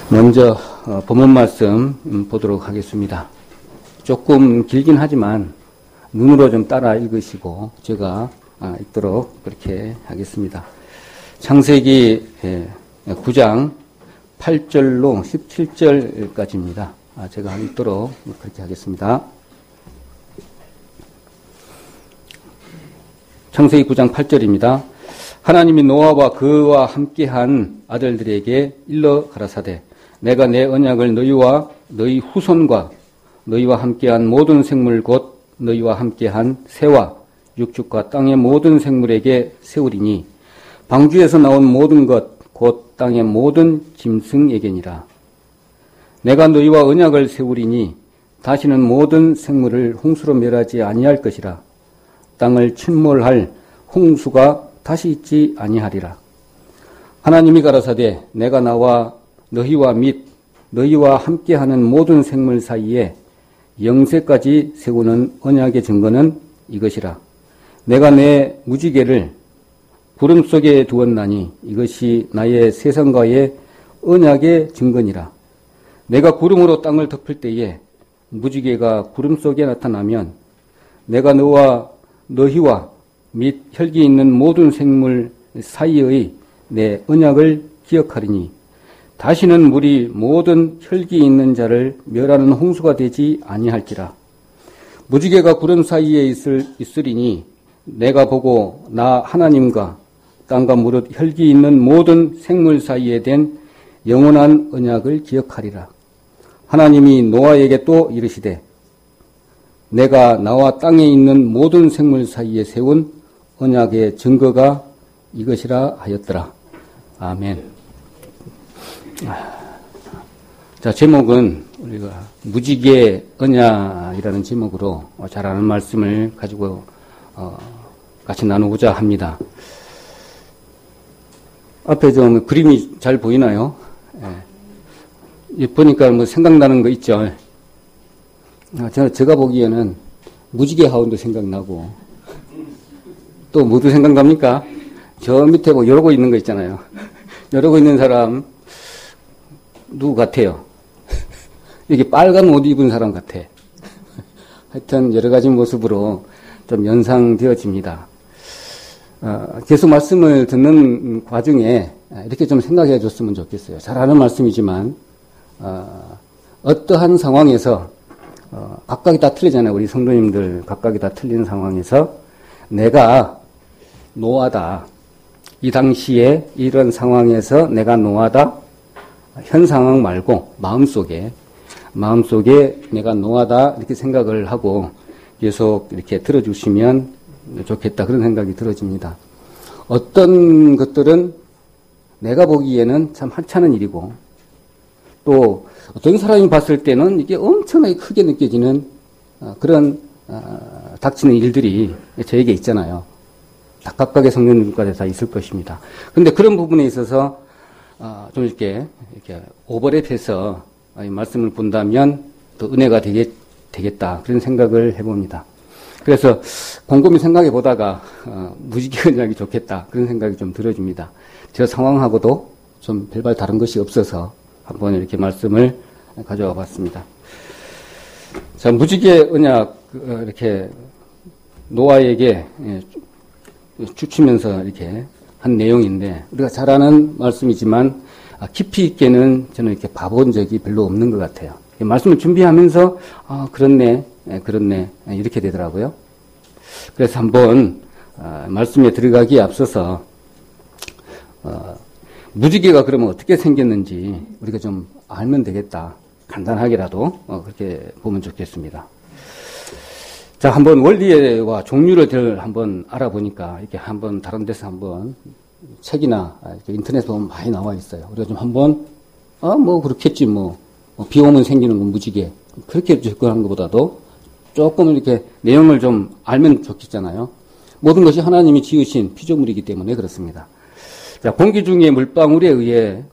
먼저 본문 말씀 보도록 하겠습니다. 조금 길긴 하지만 눈으로 좀 따라 읽으시고 제가 읽도록 그렇게 하겠습니다. 창세기 9장 8절로 17절까지입니다. 제가 읽도록 그렇게 하겠습니다. 창세기 9장 8절입니다. 하나님이 노아와 그와 함께한 아들들에게 일러 가라사대 내가 내 언약을 너희와 너희 후손과 너희와 함께한 모든 생물 곧 너희와 함께한 새와 육축과 땅의 모든 생물에게 세우리니 방주에서 나온 모든 것 곧 땅의 모든 짐승에게니라. 내가 너희와 언약을 세우리니 다시는 모든 생물을 홍수로 멸하지 아니할 것이라. 땅을 침몰할 홍수가 다시 있지 아니하리라. 하나님이 가라사대 내가 나와 너희와 및 너희와 함께하는 모든 생물 사이에 영세까지 세우는 언약의 증거는 이것이라. 내가 내 무지개를 구름 속에 두었나니 이것이 나의 세상과의 언약의 증거니라. 내가 구름으로 땅을 덮을 때에 무지개가 구름 속에 나타나면 내가 너희와 및 혈기 있는 모든 생물 사이의 내 언약을 기억하리니 다시는 물이 모든 혈기 있는 자를 멸하는 홍수가 되지 아니할지라. 무지개가 구름 사이에 있으리니 내가 보고 나 하나님과 땅과 무릇 혈기 있는 모든 생물 사이에 된 영원한 언약을 기억하리라. 하나님이 노아에게 또 이르시되 내가 나와 땅에 있는 모든 생물 사이에 세운 언약의 증거가 이것이라 하였더라. 아멘. 자, 제목은 우리가 무지개 언약이라는 제목으로 잘 아는 말씀을 가지고 같이 나누고자 합니다. 앞에 좀 그림이 잘 보이나요? 예. 보니까 뭐 생각나는 거 있죠. 제가 보기에는 무지개 하운드 생각나고 또 모두 생각납니까? 저 밑에 뭐 이러고 있는 거 있잖아요. 이러고 있는 사람 누구 같아요? 이게 빨간 옷 입은 사람 같아. 하여튼 여러 가지 모습으로 좀 연상되어집니다. 계속 말씀을 듣는 과정에 이렇게 좀 생각해 줬으면 좋겠어요. 잘 아는 말씀이지만 어떠한 상황에서 각각이 다 틀리잖아요. 우리 성도님들 각각이 다 틀린 상황에서 내가 노아다. 이 당시에 이런 상황에서 내가 노아다. 현 상황 말고 마음속에 내가 노아다 이렇게 생각을 하고 계속 이렇게 들어주시면 좋겠다 그런 생각이 들어집니다. 어떤 것들은 내가 보기에는 참 하찮은 일이고 또 어떤 사람이 봤을 때는 이게 엄청나게 크게 느껴지는 그런 닥치는 일들이 저에게 있잖아요. 각각의 성도님들까지 다 있을 것입니다. 그런데 그런 부분에 있어서 좀 이렇게 오버랩해서 말씀을 본다면 더 은혜가 되겠다 그런 생각을 해봅니다. 그래서 곰곰이 생각해 보다가 무지개 언약이 좋겠다 그런 생각이 좀 들어집니다. 저 상황하고도 좀 별반 다른 것이 없어서 한번 이렇게 말씀을 가져와 봤습니다. 자, 무지개 언약 이렇게 노아에게 주치면서 이렇게 한 내용인데 우리가 잘 아는 말씀이지만 깊이 있게는 저는 이렇게 봐본 적이 별로 없는 것 같아요. 말씀을 준비하면서 그렇네 이렇게 되더라고요. 그래서 한번 말씀에 들어가기에 앞서서 무지개가 그러면 어떻게 생겼는지 우리가 좀 알면 되겠다. 간단하게라도 그렇게 보면 좋겠습니다. 자, 한번 원리와 종류를 한번 알아보니까 이렇게 한번 다른 데서 한번 책이나 인터넷에 보면 많이 나와 있어요. 우리가 좀 한번 뭐 그렇겠지 비 오면 생기는 건 무지개 그렇게 접근하는 것보다도 조금 이렇게 내용을 좀 알면 좋겠잖아요. 모든 것이 하나님이 지으신 피조물이기 때문에 그렇습니다. 자, 공기 중에 물방울에 의해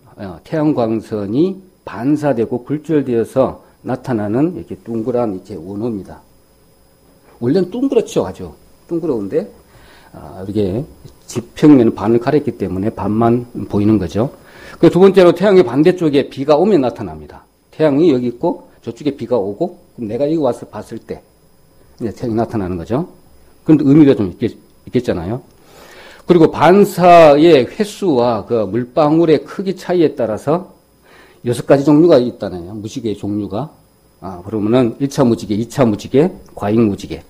태양광선이 반사되고 굴절되어서 나타나는 이렇게 둥그란 이렇게 원호입니다. 원래는 둥그렇죠, 아주 둥그러운데 이렇게 지평면은 반을 가렸기 때문에 반만 보이는 거죠. 그 두 번째로 태양의 반대쪽에 비가 오면 나타납니다. 태양이 여기 있고 저쪽에 비가 오고 그럼 내가 여기 와서 봤을 때 이제 태양이 나타나는 거죠. 그런데 의미가 좀 있겠잖아요. 그리고 반사의 횟수와 그 물방울의 크기 차이에 따라서 6가지 종류가 있다네요. 무지개의 종류가. 그러면은 1차 무지개, 2차 무지개, 과잉 무지개.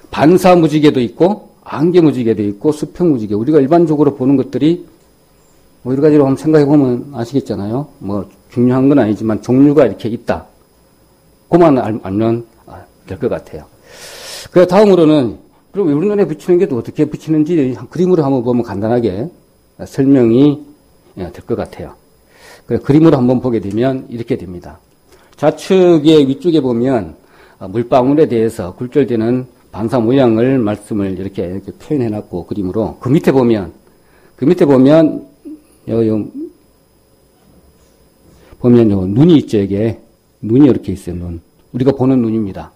반사 무지개도 있고 안개 무지개도 있고 수평 무지개. 우리가 일반적으로 보는 것들이 뭐 여러 가지로 한번 생각해 보면 아시겠잖아요. 뭐 중요한 건 아니지만 종류가 이렇게 있다. 그만 알면 될 것 같아요. 그 다음으로는 그럼 우리 눈에 비치는 게 또 어떻게 비치는지 그림으로 한번 보면 간단하게 설명이 될 것 같아요. 그림으로 한번 보게 되면 이렇게 됩니다. 좌측의 위쪽에 보면 물방울에 대해서 굴절되는 반사 모양을 말씀을 이렇게 표현해 놨고 그림으로 그 밑에 보면 요 눈이 있죠. 이게 눈이 이렇게 있어요. 눈. 우리가 보는 눈입니다.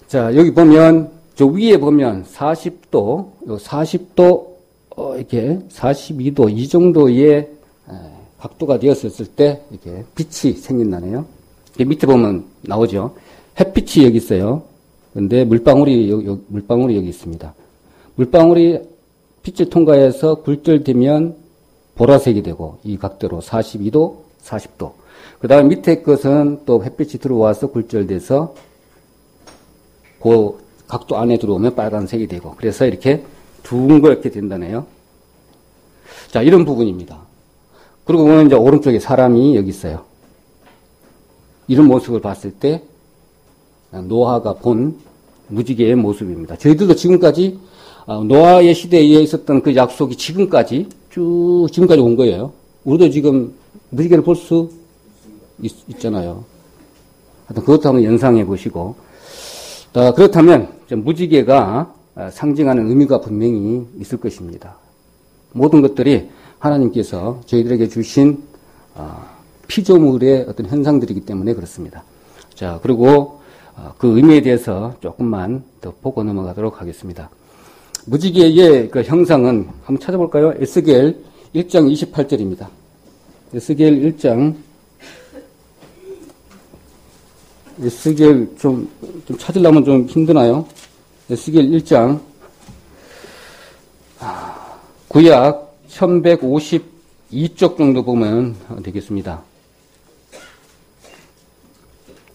자, 여기 보면 저 위에 보면 40도, 40도 이렇게 42도 이 정도의 각도가 되었을 때 이렇게 빛이 생긴다네요. 밑에 보면 나오죠. 햇빛이 여기 있어요. 근데 물방울이 여기 있습니다. 물방울이 빛을 통과해서 굴절되면 보라색이 되고 이 각도로 42도, 40도. 그 다음 밑에 것은 또 햇빛이 들어와서 굴절돼서 그 각도 안에 들어오면 빨간색이 되고 그래서 이렇게 둥그렇게 된다네요. 자, 이런 부분입니다. 그리고 보면 이제 오른쪽에 사람이 여기 있어요. 이런 모습을 봤을 때 노아가 본 무지개의 모습입니다. 저희들도 지금까지 노아의 시대에 있었던 그 약속이 지금까지 온 거예요. 우리도 지금 무지개를 볼 수 있잖아요. 하여튼 그것도 한번 연상해 보시고. 그렇다면 무지개가 상징하는 의미가 분명히 있을 것입니다. 모든 것들이 하나님께서 저희들에게 주신 피조물의 어떤 현상들이기 때문에 그렇습니다. 자, 그리고 그 의미에 대해서 조금만 더 보고 넘어가도록 하겠습니다. 무지개의 그 형상은 한번 찾아볼까요? 에스겔 1장 28절입니다. 에스겔 1장 에스겔 좀 찾으려면 좀 힘드나요? 에스겔 1장 구약 1152쪽 정도 보면 되겠습니다.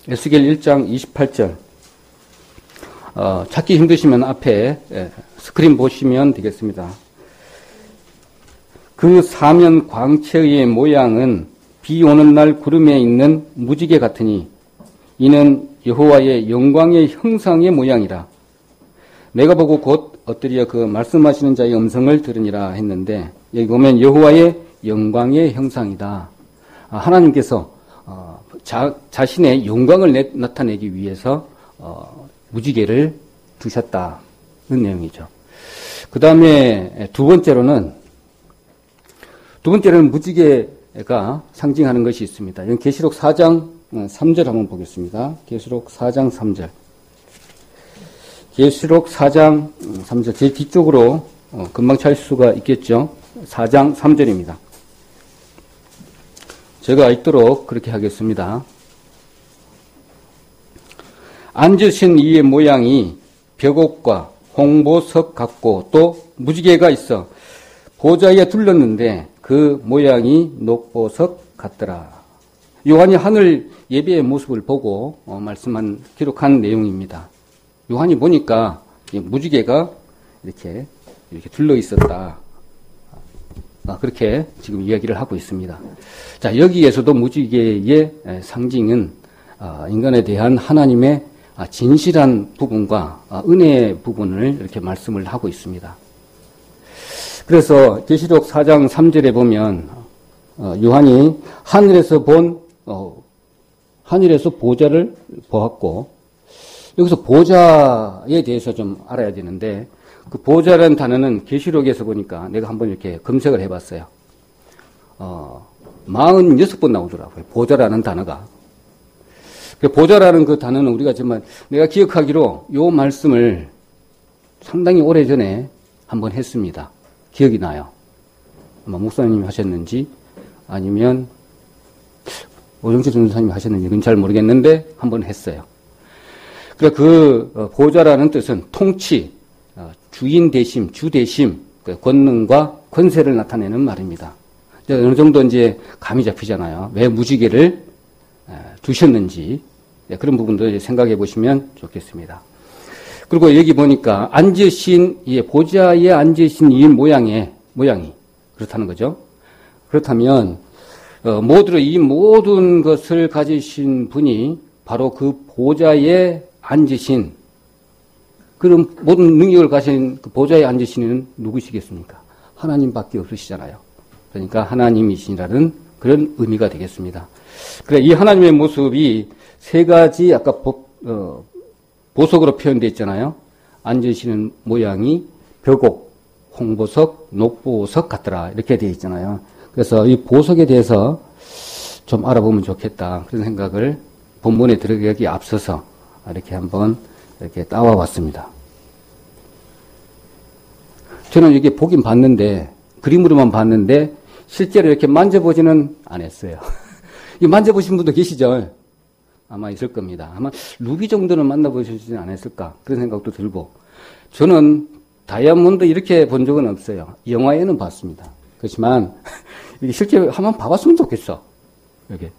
에스겔 1장 28절 찾기 힘드시면 앞에 스크린 보시면 되겠습니다. 그 사면 광채의 모양은 비 오는 날 구름에 있는 무지개 같으니 이는 여호와의 영광의 형상의 모양이라. 내가 보고 곧 엎드려 그 말씀하시는 자의 음성을 들으니라 했는데 여기 보면 여호와의 영광의 형상이다. 하나님께서 자신의 영광을 나타내기 위해서 무지개를 두셨다는 내용이죠. 그 다음에 두 번째로는 무지개가 상징하는 것이 있습니다. 이건 계시록 4장 3절 한번 보겠습니다. 계시록 4장 3절. 계시록 4장 3절. 제 뒤쪽으로 금방 찾을 수가 있겠죠. 4장 3절입니다. 제가 읽도록 그렇게 하겠습니다. 앉으신 이의 모양이 벽옥과 홍보석 같고 또 무지개가 있어 보좌에 둘렀는데 그 모양이 녹보석 같더라. 요한이 하늘 예배의 모습을 보고 기록한 내용입니다. 요한이 보니까 무지개가 이렇게 둘러 있었다. 그렇게 지금 이야기를 하고 있습니다. 자, 여기에서도 무지개의 상징은 인간에 대한 하나님의 진실한 부분과 은혜의 부분을 이렇게 말씀을 하고 있습니다. 그래서 계시록 4장 3절에 보면 요한이 하늘에서 보좌를 보았고 여기서 보좌에 대해서 좀 알아야 되는데 그 보좌라는 단어는 계시록에서 보니까 내가 한번 이렇게 검색을 해봤어요. 46번 나오더라고요. 보좌라는 단어가. 보좌라는 그 단어는 우리가 정말 내가 기억하기로 요 말씀을 상당히 오래전에 한번 했습니다. 기억이 나요. 아마 목사님이 하셨는지 아니면 오정철 전도사님이 하셨는지 그건 잘 모르겠는데 한번 했어요. 그래 그 보좌라는 뜻은 통치, 주인 대심, 주 대심, 권능과 권세를 나타내는 말입니다. 어느 정도 이제 감이 잡히잖아요. 왜 무지개를 두셨는지 그런 부분도 생각해 보시면 좋겠습니다. 그리고 여기 보니까 앉으신 보좌에 앉으신 이 모양이 그렇다는 거죠. 그렇다면 모두로 이 모든 것을 가지신 분이 바로 그 보좌에 앉으신 그런 모든 능력을 가진 그 보좌에 앉으신 이는 누구시겠습니까? 하나님밖에 없으시잖아요. 그러니까 하나님이시라는 그런 의미가 되겠습니다. 그래 이 하나님의 모습이 세 가지 아까 보석으로 표현되어 있잖아요. 앉으시는 모양이 벽옥, 홍보석, 녹보석 같더라 이렇게 되어 있잖아요. 그래서 이 보석에 대해서 좀 알아보면 좋겠다 그런 생각을 본문에 들어가기 앞서서 이렇게 한번 이렇게 따와 봤습니다. 저는 이게 보긴 봤는데 그림으로만 봤는데 실제로 이렇게 만져보지는 않았어요. 이 만져보신 분도 계시죠? 아마 있을 겁니다. 아마 루비 정도는 만나보시지 않았을까 그런 생각도 들고 저는 다이아몬드 이렇게 본 적은 없어요. 영화에는 봤습니다. 그렇지만 이게 실제 한번 봐봤으면 좋겠어. 이렇게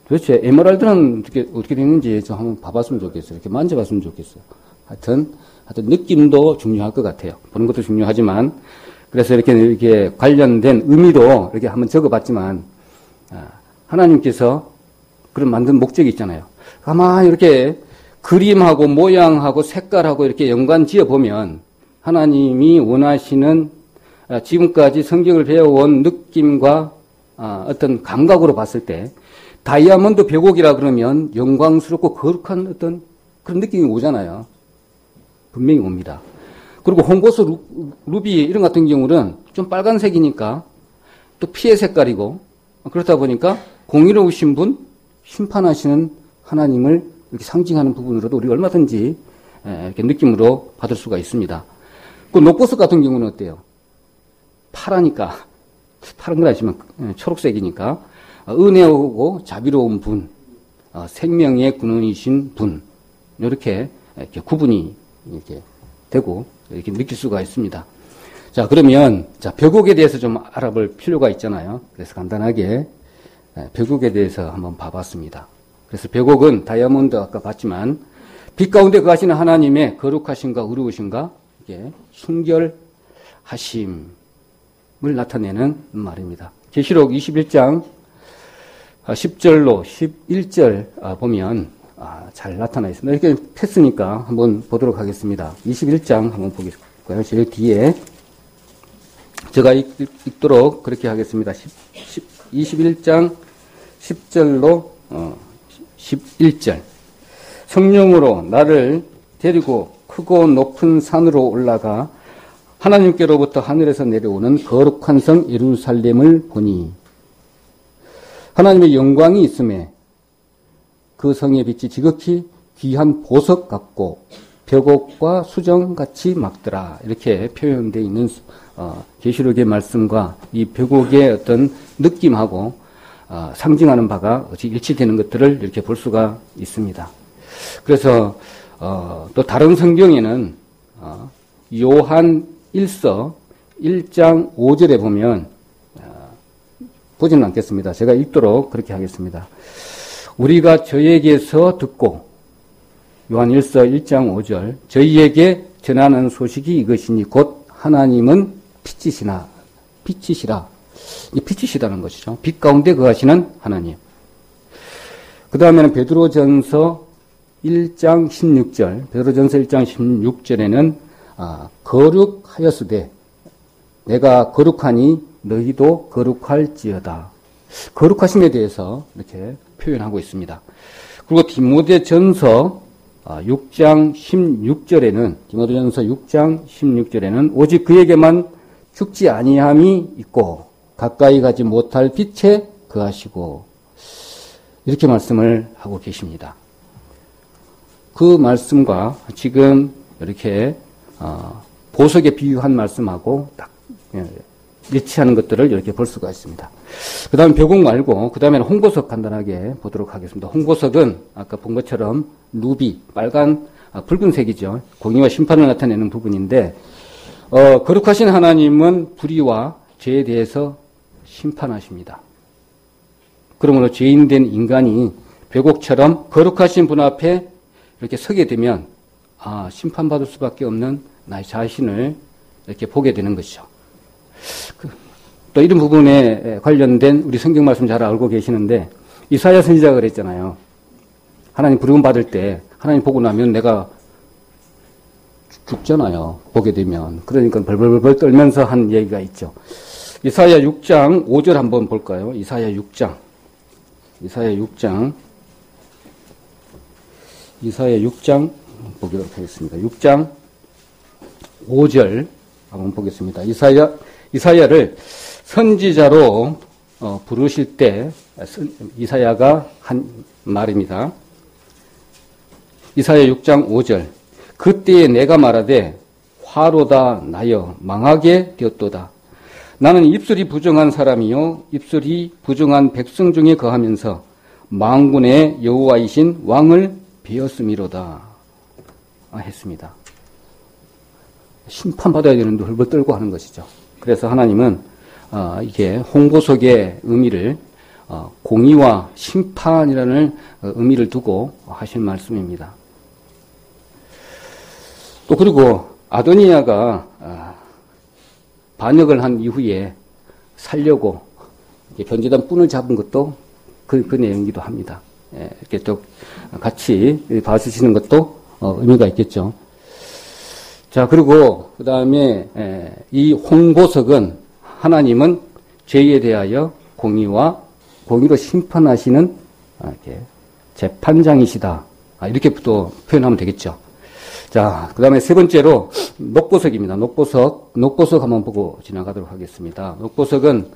도대체 에메랄드는 어떻게 되는지 좀 한번 봐봤으면 좋겠어요. 이렇게 만져봤으면 좋겠어요. 하여튼 느낌도 중요할 것 같아요. 보는 것도 중요하지만 그래서 이렇게 관련된 의미도 이렇게 한번 적어봤지만 하나님께서 그런 만든 목적이 있잖아요. 아마 이렇게 그림하고 모양하고 색깔하고 이렇게 연관 지어보면 하나님이 원하시는 지금까지 성경을 배워온 느낌과 어떤 감각으로 봤을 때 다이아몬드 벽옥이라 그러면 영광스럽고 거룩한 어떤 그런 느낌이 오잖아요. 분명히 옵니다. 그리고 홍보석 루비 이런 같은 경우는 좀 빨간색이니까 또 피의 색깔이고 그렇다 보니까 공의로우신 분, 심판하시는 하나님을 이렇게 상징하는 부분으로도 우리가 얼마든지 이렇게 느낌으로 받을 수가 있습니다. 그 녹보석 같은 경우는 어때요? 파라니까 파란 건 아니지만 초록색이니까 은혜오고 자비로운 분, 생명의 근원이신 분 이렇게 구분이 이렇게 되고 이렇게 느낄 수가 있습니다. 자 그러면 벽옥에 대해서 좀 알아볼 필요가 있잖아요. 그래서 간단하게 벽옥에 대해서 한번 봐봤습니다. 그래서 벽옥은 다이아몬드 아까 봤지만 빛 가운데 거하시는 하나님의 거룩하심과 의로우심과 이게 순결하심을 나타내는 말입니다. 계시록 21장 10절로 11절 보면 잘 나타나 있습니다. 이렇게 폈으니까 한번 보도록 하겠습니다. 21장 한번 보겠고요. 제일 뒤에 제가 읽도록 그렇게 하겠습니다. 21장 10절로 11절 성령으로 나를 데리고 크고 높은 산으로 올라가 하나님께로부터 하늘에서 내려오는 거룩한 성 예루살렘을 보니 하나님의 영광이 있음에 그 성의 빛이 지극히 귀한 보석 같고 벽옥과 수정같이 막더라 이렇게 표현되어 있는 계시록의 말씀과 이 벽옥의 어떤 느낌하고 상징하는 바가 어찌 일치되는 것들을 이렇게 볼 수가 있습니다. 그래서 또 다른 성경에는 요한 1서 1장 5절에 보면 보지는 않겠습니다. 제가 읽도록 그렇게 하겠습니다. 우리가 저에게서 듣고 요한 1서 1장 5절 저희에게 전하는 소식이 이것이니 곧 하나님은 빛이시라. 이 빛이시다는 것이죠. 빛 가운데 거하시는 하나님. 그 다음에는 베드로전서 1장 16절 베드로전서 1장 16절에는 거룩하였으되 내가 거룩하니 너희도 거룩할지어다. 거룩하심에 대해서 이렇게 표현하고 있습니다. 그리고 디모데전서 6장 16절에는 오직 그에게만 죽지 아니함이 있고 가까이 가지 못할 빛에 거하시고 이렇게 말씀을 하고 계십니다. 그 말씀과 지금 이렇게 보석에 비유한 말씀하고 딱 일치하는 것들을 이렇게 볼 수가 있습니다. 그 다음에 벼곡 말고, 그 다음에는 홍보석 간단하게 보도록 하겠습니다. 홍보석은 아까 본 것처럼 누비, 붉은색이죠. 공의와 심판을 나타내는 부분인데, 거룩하신 하나님은 불의와 죄에 대해서 심판하십니다. 그러므로 죄인된 인간이 벼곡처럼 거룩하신 분 앞에 이렇게 서게 되면, 심판받을 수밖에 없는 나의 자신을 이렇게 보게 되는 것이죠. 또 이런 부분에 관련된 우리 성경 말씀 잘 알고 계시는데, 이사야 선지자가 그랬잖아요. 하나님 부름 받을 때 하나님 보고 나면 내가 죽잖아요. 보게 되면. 그러니까 벌벌벌 떨면서 한 얘기가 있죠. 이사야 6장 5절 한번 볼까요? 이사야 6장 보도록 하겠습니다. 6장 5절 한번 보겠습니다. 이사야를 선지자로 부르실 때 이사야가 한 말입니다. 이사야 6장 5절. 그때에 내가 말하되 화로다 나여 망하게 되었도다. 나는 입술이 부정한 사람이요 입술이 부정한 백성 중에 거하면서 만군의 여호와이신 왕을 베었음이로다 했습니다. 심판받아야 되는데 헐벌 떨고 하는 것이죠. 그래서 하나님은 이게 홍보석의 의미를 공의와 심판이라는 의미를 두고 하신 말씀입니다. 또 그리고 아도니아가 반역을 한 이후에 살려고 변제단 뿔을 잡은 것도 그 내용이기도 합니다. 이렇게 또 같이 봐주시는 것도 의미가 있겠죠. 자, 그리고 그 다음에 이 홍보석은 하나님은 죄에 대하여 공의로 심판하시는 이렇게 재판장이시다. 이렇게 또 표현하면 되겠죠. 자, 그 다음에 세 번째로 녹보석입니다. 녹보석 한번 보고 지나가도록 하겠습니다. 녹보석은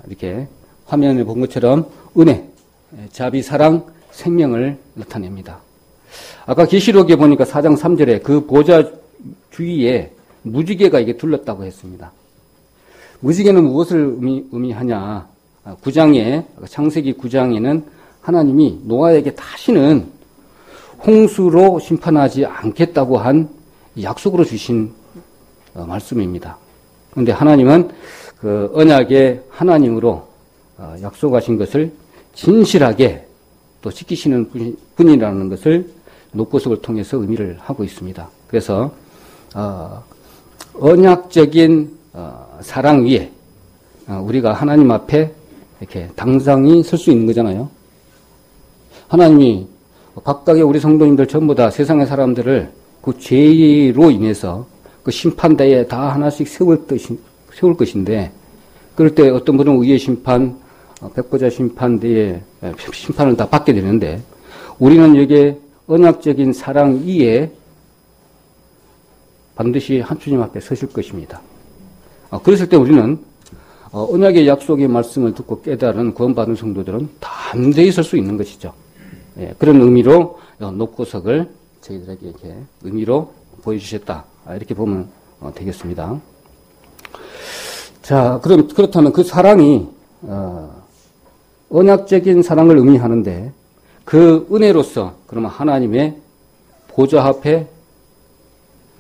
이렇게 화면에 본 것처럼 은혜, 자비, 사랑, 생명을 나타냅니다. 아까 계시록에 보니까 4장 3절에 그 보좌 주위에 무지개가 이게 둘렀다고 했습니다. 무지개는 무엇을 의미하냐? 창세기 9장에는 하나님이 노아에게 다시는 홍수로 심판하지 않겠다고 한 약속으로 주신 말씀입니다. 그런데 하나님은 그 언약의 하나님으로 약속하신 것을 진실하게 또 지키시는 분이라는 것을 녹보석을 통해서 의미를 하고 있습니다. 그래서 언약적인 사랑 위에 우리가 하나님 앞에 이렇게 당당히 설 수 있는 거잖아요. 하나님이 각각의 우리 성도님들 전부 다 세상의 사람들을 그 죄로 인해서 그 심판대에 다 하나씩 세울 것인데, 그럴 때 어떤 분은 의의 심판, 백보자 심판대에 심판을 다 받게 되는데, 우리는 여기에 언약적인 사랑 위에 반드시 하나님 앞에 서실 것입니다. 그랬을 때 우리는 언약의 약속의 말씀을 듣고 깨달은 구원받은 성도들은 담대히 설 수 있는 것이죠. 그런 의미로 녹보석을 저희들에게 이렇게 의미로 보여주셨다. 이렇게 보면 되겠습니다. 자, 그렇다면 그 사랑이 언약적인 사랑을 의미하는데, 그 은혜로서 그러면 하나님의 보좌 앞에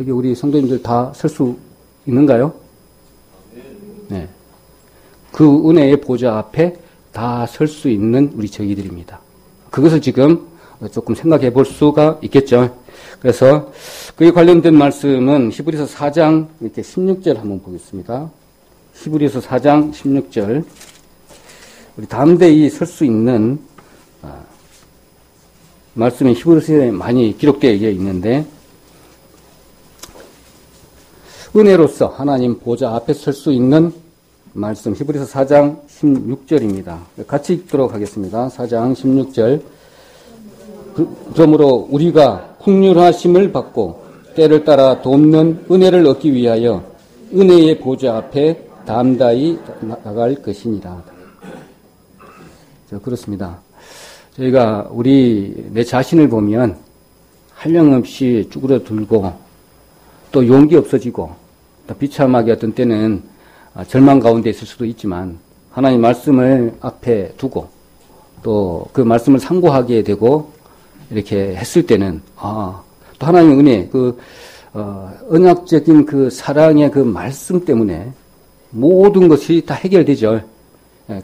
여기 우리 성도님들 다 설 수 있는가요? 네. 그 은혜의 보좌 앞에 다 설 수 있는 우리 저희들입니다. 그것을 지금 조금 생각해 볼 수가 있겠죠. 그래서 그에 관련된 말씀은 히브리서 4장 이렇게 16절 한번 보겠습니다. 히브리서 4장 16절. 우리 담대히 설 수 있는 말씀이 히브리서에 많이 기록되어 있는데, 은혜로서 하나님 보좌 앞에 설 수 있는 말씀, 히브리서 4장 16절입니다. 같이 읽도록 하겠습니다. 4장 16절. 그러므로 우리가 긍휼하심을 받고 때를 따라 돕는 은혜를 얻기 위하여 은혜의 보좌 앞에 담대히 나갈 것이니라. 그렇습니다. 저희가 내 자신을 보면 한량없이 쭈그러들고 또 용기 없어지고 또 비참하게 어떤 때는 절망 가운데 있을 수도 있지만 하나님 말씀을 앞에 두고 또 그 말씀을 상고하게 되고 이렇게 했을 때는 또 하나님의 은혜, 언약적인 그 사랑의 그 말씀 때문에 모든 것이 다 해결되죠.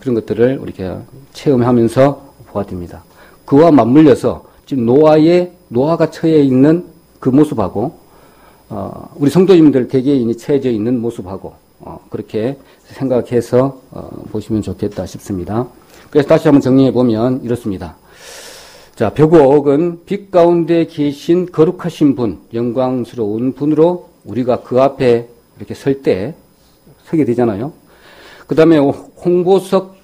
그런 것들을 우리가 체험하면서 보아집니다. 그와 맞물려서 지금 노아가 처해 있는 그 모습하고 우리 성도님들 개개인이 처해져 있는 모습하고 그렇게 생각해서 보시면 좋겠다 싶습니다. 그래서 다시 한번 정리해 보면 이렇습니다. 자, 벽옥은 빛 가운데 계신 거룩하신 분, 영광스러운 분으로 우리가 그 앞에 이렇게 서게 되잖아요. 그 다음에 홍보석,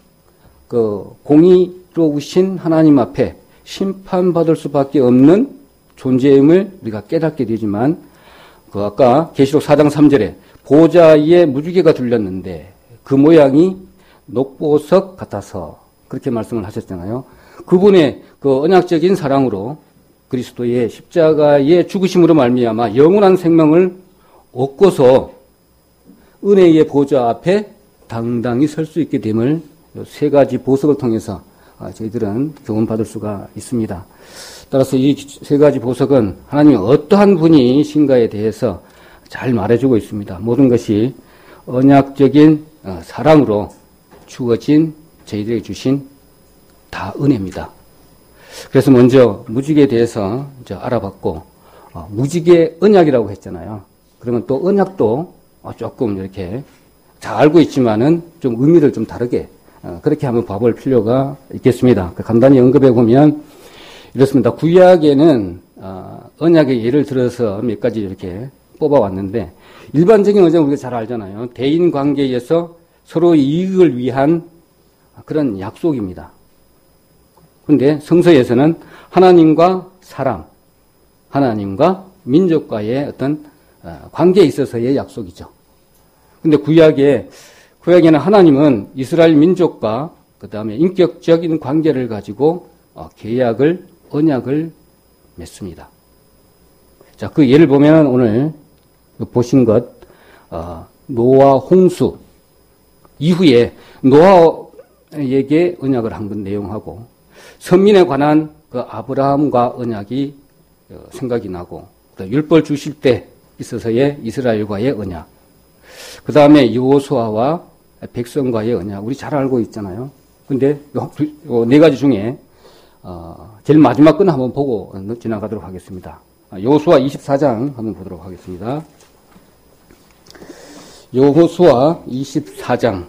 공의로우신 하나님 앞에 심판받을 수밖에 없는 존재임을 우리가 깨닫게 되지만, 아까 계시록 4장 3절에 보좌에 무지개가 둘렸는데 그 모양이 녹보석 같아서 그렇게 말씀을 하셨잖아요. 그분의 그 언약적인 사랑으로 그리스도의 십자가의 죽으심으로 말미암아 영원한 생명을 얻고서 은혜의 보좌 앞에 당당히 설 수 있게 됨을 세 가지 보석을 통해서 저희들은 교훈받을 수가 있습니다. 따라서 이 세 가지 보석은 하나님이 어떠한 분이신가에 대해서 잘 말해주고 있습니다. 모든 것이 언약적인 사랑으로 주어진 저희들에게 주신 다 은혜입니다. 그래서 먼저 무지개에 대해서 이제 알아봤고, 무지개 언약이라고 했잖아요. 그러면 또 언약도 조금 이렇게 잘 알고 있지만은 좀 의미를 좀 다르게 그렇게 한번 봐볼 필요가 있겠습니다. 간단히 언급해 보면 이렇습니다. 구약에는 언약의 예를 들어서 몇 가지 이렇게 뽑아왔는데, 일반적인 언약은 우리가 잘 알잖아요. 대인 관계에서 서로의 이익을 위한 그런 약속입니다. 그런데 성서에서는 하나님과 사람, 하나님과 민족과의 어떤 관계에 있어서의 약속이죠. 그런데 구약에는 하나님은 이스라엘 민족과 그 다음에 인격적인 관계를 가지고 언약을 맺습니다. 자, 그 예를 보면 오늘 보신 것, 노아 홍수 이후에 노아에게 언약을 한 것 내용하고, 선민에 관한 그 아브라함과 언약이 생각이 나고, 율법 주실 때 있어서의 이스라엘과의 언약, 그 다음에 여호수아와 백성과의 언약, 우리 잘 알고 있잖아요. 근데 요 네 가지 중에 제일 마지막 건 한번 보고 지나가도록 하겠습니다. 여호수아 24장 한번 보도록 하겠습니다. 여호수아 24장.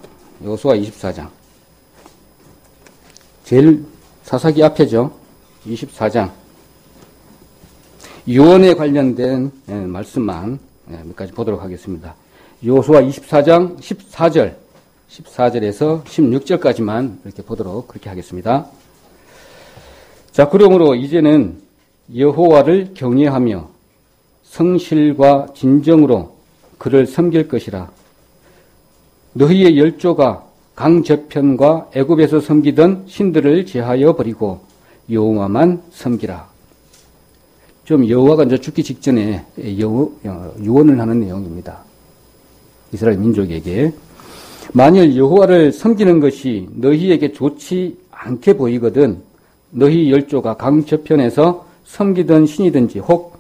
제일 사사기 앞에죠. 24장. 유언에 관련된 말씀만 몇 가지 보도록 하겠습니다. 여호수아 24장 14절에서 16절까지만 이렇게 보도록 그렇게 하겠습니다. 자, 그러므로 이제는 여호와를 경외하며 성실과 진정으로 그를 섬길 것이라. 너희의 열조가 강저편과 애굽에서 섬기던 신들을 제하여 버리고 여호와만 섬기라. 좀 여호와가 이제 죽기 직전에 유언을 하는 내용입니다. 이스라엘 민족에게 만일 여호와를 섬기는 것이 너희에게 좋지 않게 보이거든 너희 열조가 강저편에서 섬기던 신이든지 혹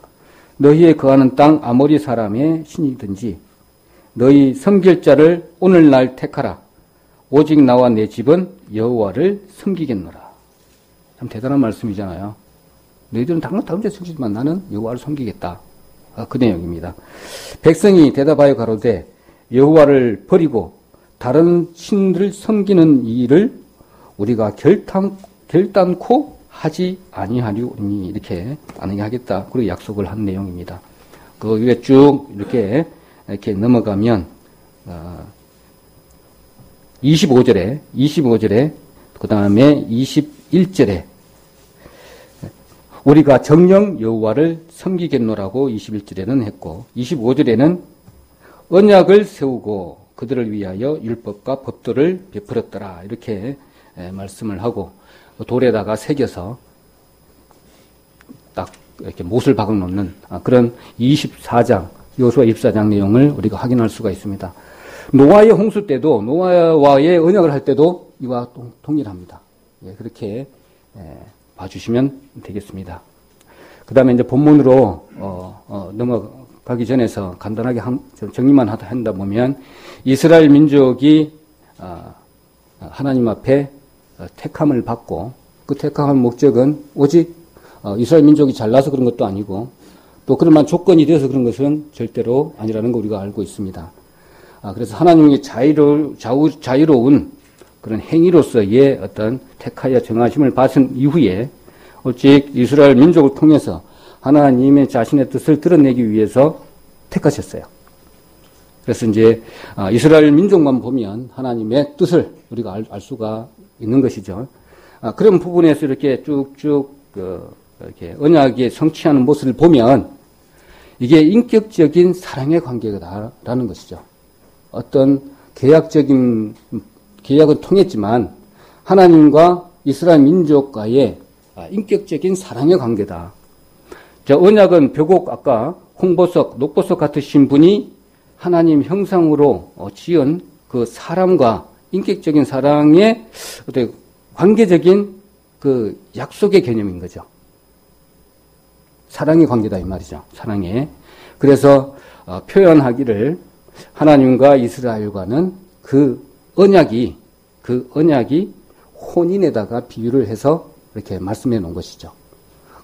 너희의 거하는 땅 아모리 사람의 신이든지 너희 섬길 자를 오늘날 택하라. 오직 나와 내 집은 여호와를 섬기겠노라. 참 대단한 말씀이잖아요. 너희들은 다른 데 섬기지만 나는 여호와를 섬기겠다. 그 내용입니다. 백성이 대답하여 가로되 여호와를 버리고 다른 신들을 섬기는 일을 우리가 결단코 하지 아니하리오니 이렇게 안 하겠다. 그리고 약속을 한 내용입니다. 그 위에 쭉 이렇게 넘어가면 25절에 그 다음에 21절에 우리가 정녕 여호와를 섬기겠노라고 21절에는 했고 25절에는 언약을 세우고 그들을 위하여 율법과 법도를 베풀었더라 이렇게 말씀을 하고 돌에다가 새겨서 딱 이렇게 못을 박아놓는 그런 24장 여호수아 24장 내용을 우리가 확인할 수가 있습니다. 노아의 홍수 때도, 노아와의 언약을 할 때도 이와 동일합니다. 예, 그렇게 봐주시면 되겠습니다. 그 다음에 이제 본문으로 넘어가기 전에서 간단하게 정리만 한다 보면, 이스라엘 민족이 하나님 앞에 택함을 받고, 그 택함의 목적은 오직 이스라엘 민족이 잘나서 그런 것도 아니고, 또 그럴 만한 조건이 되어서 그런 것은 절대로 아니라는 거 우리가 알고 있습니다. 그래서 하나님의 자유로운 그런 행위로서의 어떤 택하여 정하심을 받은 이후에 오직 이스라엘 민족을 통해서 하나님의 자신의 뜻을 드러내기 위해서 택하셨어요. 그래서 이제 이스라엘 민족만 보면 하나님의 뜻을 우리가 알 수가 있는 것이죠. 그런 부분에서 이렇게 쭉쭉 이렇게 언약에 성취하는 모습을 보면 이게 인격적인 사랑의 관계다라는 것이죠. 어떤 계약은 통했지만 하나님과 이스라엘 민족과의 인격적인 사랑의 관계다. 언약은 벽옥 아까 홍보석, 녹보석 같으신 분이 하나님 형상으로 지은 그 사람과 인격적인 사랑의 어떤 관계적인 그 약속의 개념인 거죠. 사랑의 관계다 이 말이죠. 사랑의. 그래서 표현하기를 하나님과 이스라엘과는 그 언약이 혼인에다가 비유를 해서 이렇게 말씀해 놓은 것이죠.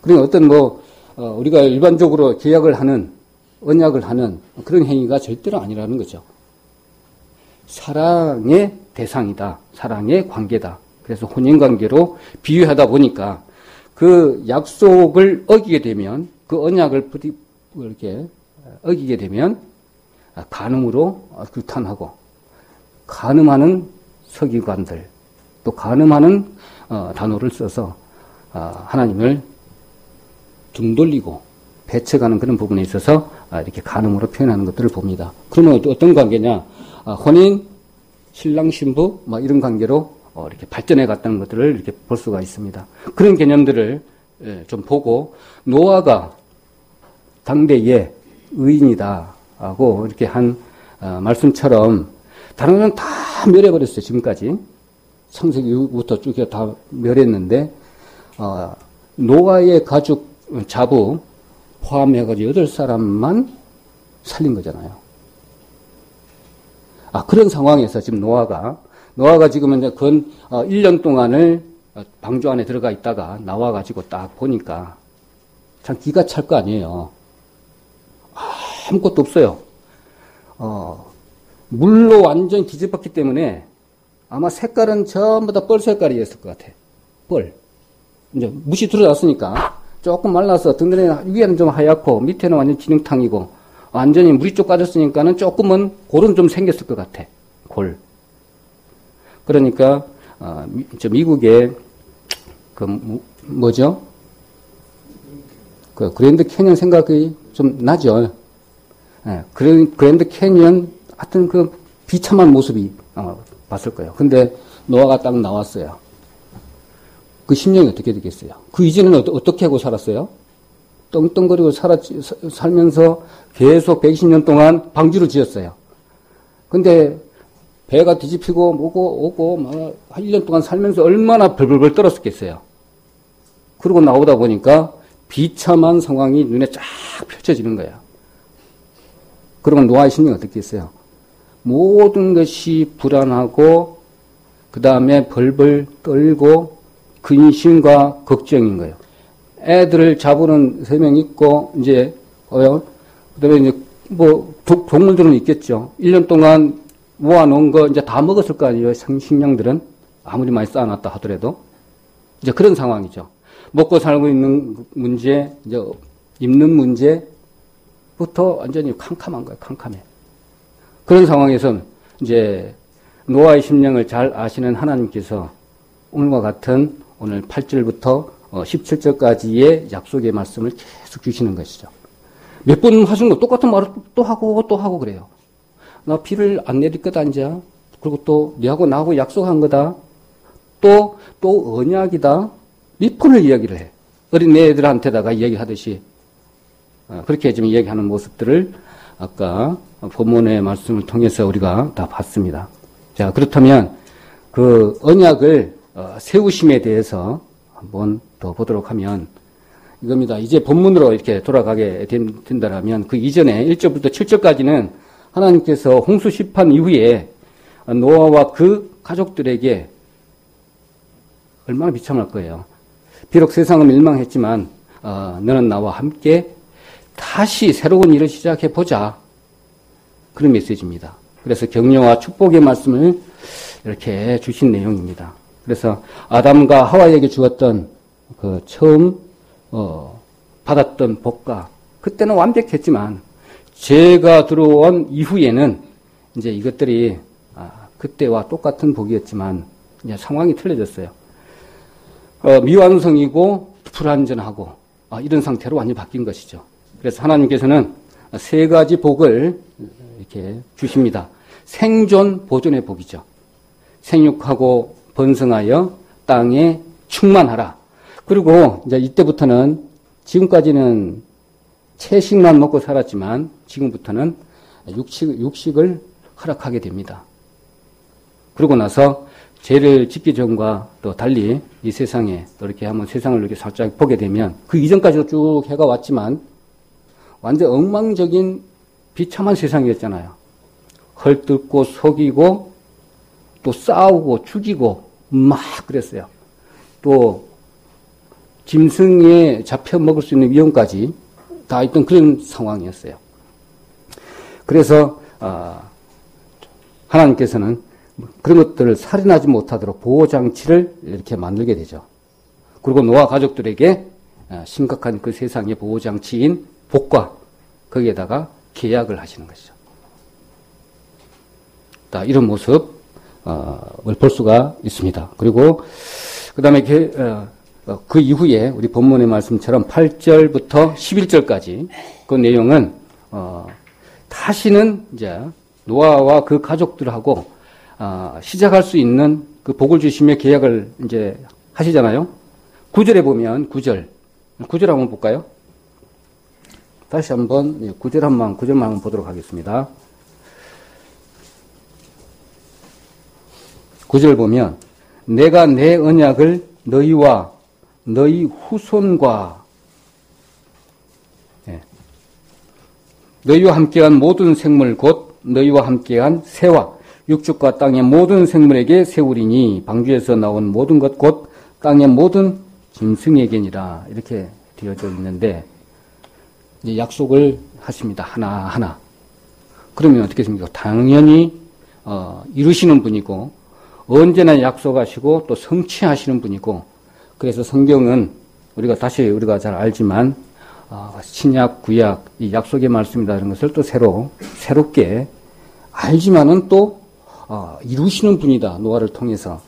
그러니까 어떤 우리가 일반적으로 계약을 하는, 언약을 하는 그런 행위가 절대로 아니라는 거죠. 사랑의 대상이다. 사랑의 관계다. 그래서 혼인관계로 비유하다 보니까 그 약속을 어기게 되면, 그 언약을 이렇게 어기게 되면 간음으로 규탄하고, 간음하는 서기관들, 또 간음하는 단어를 써서 하나님을 등 돌리고 배척하는 그런 부분에 있어서 이렇게 간음으로 표현하는 것들을 봅니다. 그러면 어떤 관계냐? 혼인, 신랑, 신부, 이런 관계로 이렇게 발전해 갔다는 것들을 이렇게 볼 수가 있습니다. 그런 개념들을 좀 보고, 노아가 당대의 의인이다 하고 이렇게 한 말씀처럼 다른 건 다 멸해버렸어요. 지금까지 창세기부터 쭉 다 멸했는데 노아의 가족 자부 포함해가지고 8사람만 살린 거잖아요. 그런 상황에서 지금 노아가 지금 이제 1년 동안을 방주 안에 들어가 있다가 나와가지고 딱 보니까 참 기가 찰 거 아니에요. 아무것도 없어요. 물로 완전히 뒤집었기 때문에 아마 색깔은 전부 다 뻘 색깔이었을 것 같아. 뻘. 이제 무시 들어갔으니까 조금 말라서 든든해, 위에는 좀 하얗고 밑에는 완전 진흙탕이고 완전히 물이 쪽 빠졌으니까는 조금은 골은 좀 생겼을 것 같아. 골. 그러니까 미국의 그랜드 캐년 생각이 좀 나죠. 그랜드 캐년 하여튼 그 비참한 모습이 봤을 거예요. 근데 노아가 딱 나왔어요. 그 심령이 어떻게 되겠어요? 그 이전에는 어떻게 하고 살았어요? 떵떵거리고 살면서 계속 120년 동안 방주를 지었어요. 근데 배가 뒤집히고 오고 한 1년 동안 살면서 얼마나 벌벌벌 떨었겠어요. 그러고 나오다 보니까 비참한 상황이 눈에 쫙 펼쳐지는 거예요. 그러면 노아의 심령이 어떻게 했어요? 모든 것이 불안하고 그 다음에 벌벌 떨고 근심과 걱정인 거예요. 애들을 잡으는 3명 있고 이제 그다음에 이제 동물들은 있겠죠. 1년 동안 모아놓은 거 이제 다 먹었을 거 아니에요. 식량들은 아무리 많이 쌓아놨다 하더라도 이제 그런 상황이죠. 먹고 살고 있는 문제, 이제 입는 문제부터 완전히 캄캄한 거예요. 캄캄해. 그런 상황에서는 이제 노아의 심령을 잘 아시는 하나님께서 오늘과 같은 오늘 8절부터 17절까지의 약속의 말씀을 계속 주시는 것이죠. 몇 번 하신 거 똑같은 말을 또 하고 그래요. 나 비를 안 내릴 거다 이제. 그리고 또 너하고 나하고 약속한 거다. 또 언약이다. 몇 번을 이야기를 해. 어린 애들한테다가 이야기하듯이 그렇게 지금 이야기하는 모습들을 아까 본문의 말씀을 통해서 우리가 다 봤습니다. 자, 그렇다면 그 언약을 세우심에 대해서 한번 더 보도록 하면 이겁니다. 이제 본문으로 이렇게 돌아가게 된다면 그 이전에 1절부터 7절까지는 하나님께서 홍수 심판 이후에 노아와 그 가족들에게 얼마나 비참할 거예요. 비록 세상은 멸망했지만 너는 나와 함께 다시 새로운 일을 시작해보자. 그런 메시지입니다. 그래서 격려와 축복의 말씀을 이렇게 주신 내용입니다. 그래서 아담과 하와에게 주었던 그 처음 받았던 복과 그때는 완벽했지만 죄가 들어온 이후에는 이제 이것들이 그때와 똑같은 복이었지만 이제 상황이 틀려졌어요. 미완성이고 불완전하고 이런 상태로 완전히 바뀐 것이죠. 그래서 하나님께서는 세 가지 복을 이렇게 주십니다. 생존 보존의 복이죠. 생육하고 번성하여 땅에 충만하라. 그리고 이제 이때부터는 지금까지는 채식만 먹고 살았지만 지금부터는 육식을 허락하게 됩니다. 그러고 나서 죄를 짓기 전과 또 달리 이 세상에 또 이렇게 한번 세상을 이렇게 살짝 보게 되면 그 이전까지도 쭉 해가 왔지만 완전 엉망적인 비참한 세상이었잖아요. 헐뜯고 속이고 또 싸우고 죽이고 막 그랬어요. 또 짐승에 잡혀 먹을 수 있는 위험까지 다 있던 그런 상황이었어요. 그래서 하나님께서는 그런 것들을 살인하지 못하도록 보호장치를 이렇게 만들게 되죠. 그리고 노아 가족들에게 심각한 그 세상의 보호장치인 복과 거기에다가 계약을 하시는 것이죠. 이런 모습을 볼 수가 있습니다. 그리고 그 다음에 그 이후에 우리 본문의 말씀처럼 8절부터 11절까지 그 내용은 다시는 이제 노아와 그 가족들하고 시작할 수 있는 그 복을 주시며 계약을 이제 하시잖아요. 9절에 보면 9절 한번 볼까요? 다시 한번 9절만 한번 보도록 하겠습니다. 9절 보면 내가 내 언약을 너희와 너희 후손과 너희와 함께한 모든 생물 곧 너희와 함께한 새와 육축과 땅의 모든 생물에게 세우리니 방주에서 나온 모든 것 곧 땅의 모든 짐승에게니라 이렇게 되어져 있는데 이제 약속을 하십니다. 하나하나. 그러면 어떻게 됩니까? 당연히 이루시는 분이고 언제나 약속하시고 또 성취하시는 분이고 그래서 성경은 우리가 잘 알지만 신약, 구약, 이 약속의 말씀이라는 것을 또 새롭게 알지만은 또 이루시는 분이다. 노아를 통해서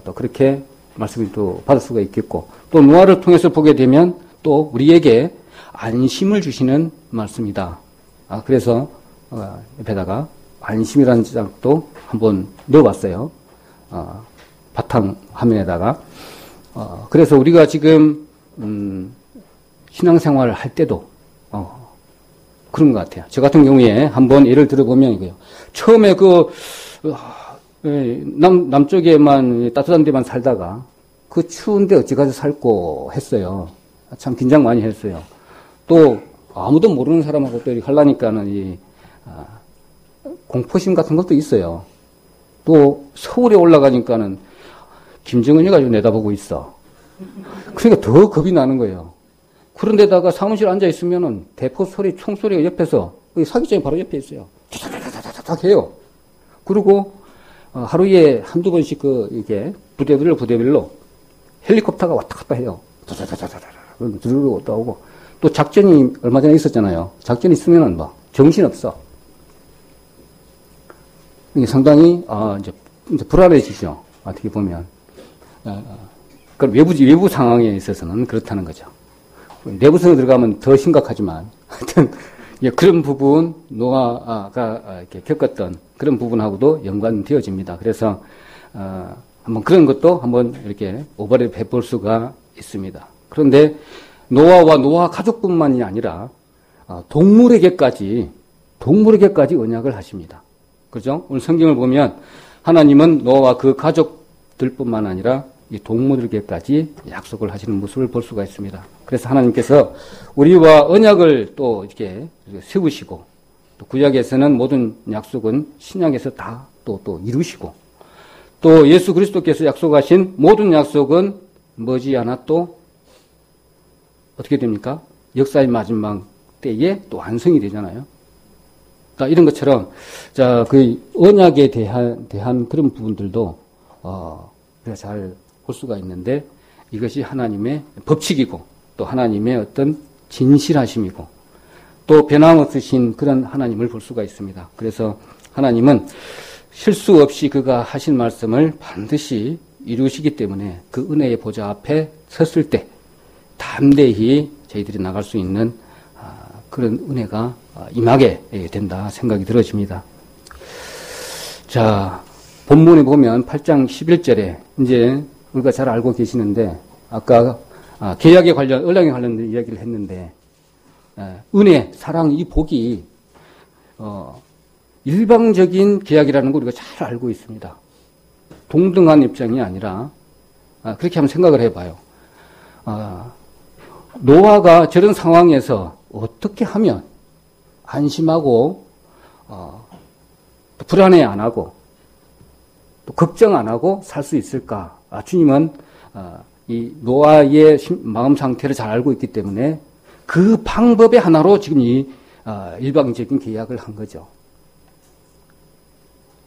또 그렇게 말씀을 또 받을 수가 있겠고 또 노아를 통해서 보게 되면 또 우리에게 안심을 주시는 말씀이다. 그래서 옆에다가 안심이라는 장도 한번 넣어봤어요. 바탕 화면에다가. 그래서 우리가 지금 신앙생활을 할 때도 그런 것 같아요. 저 같은 경우에 한번 예를 들어보면 이거요. 처음에 남쪽에만 따뜻한 데만 살다가 그 추운데 어찌 가서 살고 했어요. 참 긴장 많이 했어요. 또 아무도 모르는 사람하고 또 이렇게 하려니까는 공포심 같은 것도 있어요. 또 서울에 올라가니까는 김정은이 가지고 내다보고 있어. 그러니까 더 겁이 나는 거예요. 그런데다가 사무실 앉아 있으면은 대포 소리, 총소리가 옆에서 사기장이 바로 옆에 있어요. 탁탁탁탁탁 해요. 그리고 하루에 한두 번씩 이게 부대별로 헬리콥터가 왔다 갔다 해요. 들으러 왔다 오고. 또 작전이 얼마 전에 있었잖아요. 작전이 있으면은 정신없어. 이게 상당히, 이제 불안해지죠. 어떻게 보면. 그럼 외부 상황에 있어서는 그렇다는 거죠. 내부성에 들어가면 더 심각하지만, 하여튼, 그런 부분, 노아가 이렇게 겪었던 그런 부분하고도 연관되어집니다. 그래서, 한번 그런 것도 한번 이렇게 오버랩 해볼 수가 있습니다. 그런데 노아와 노아 가족뿐만이 아니라, 동물에게까지 동물에게까지 언약을 하십니다. 그죠? 오늘 성경을 보면 하나님은 노아와 그 가족들뿐만 아니라 이 동물에게까지 약속을 하시는 모습을 볼 수가 있습니다. 그래서 하나님께서 우리와 언약을 또 이렇게 세우시고, 또 구약에서는 모든 약속은 신약에서 다 또 이루시고, 또 예수 그리스도께서 약속하신 모든 약속은 머지않아 또 어떻게 됩니까? 역사의 마지막 때에 또 완성이 되잖아요. 이런 것처럼, 자, 그 언약에 대한 그런 부분들도, 우리가 잘 볼 수가 있는데, 이것이 하나님의 법칙이고, 또 하나님의 어떤 진실하심이고, 또 변함없으신 그런 하나님을 볼 수가 있습니다. 그래서 하나님은 실수 없이 그가 하신 말씀을 반드시 이루시기 때문에 그 은혜의 보좌 앞에 섰을 때 담대히 저희들이 나갈 수 있는 그런 은혜가 임하게 된다 생각이 들어집니다. 자, 본문에 보면 8장 11절에 이제 우리가 잘 알고 계시는데, 아까 계약에 관련, 언약에 관련된 이야기를 했는데, 은혜, 사랑, 이 복이 일방적인 계약이라는 거 우리가 잘 알고 있습니다. 동등한 입장이 아니라, 그렇게 한번 생각을 해봐요. 노아가 저런 상황에서 어떻게 하면 안심하고 불안해 안 하고 또 걱정 안 하고 살 수 있을까? 주님은 이 노아의 마음 상태를 잘 알고 있기 때문에 그 방법의 하나로 지금 이 일방적인 계약을 한 거죠.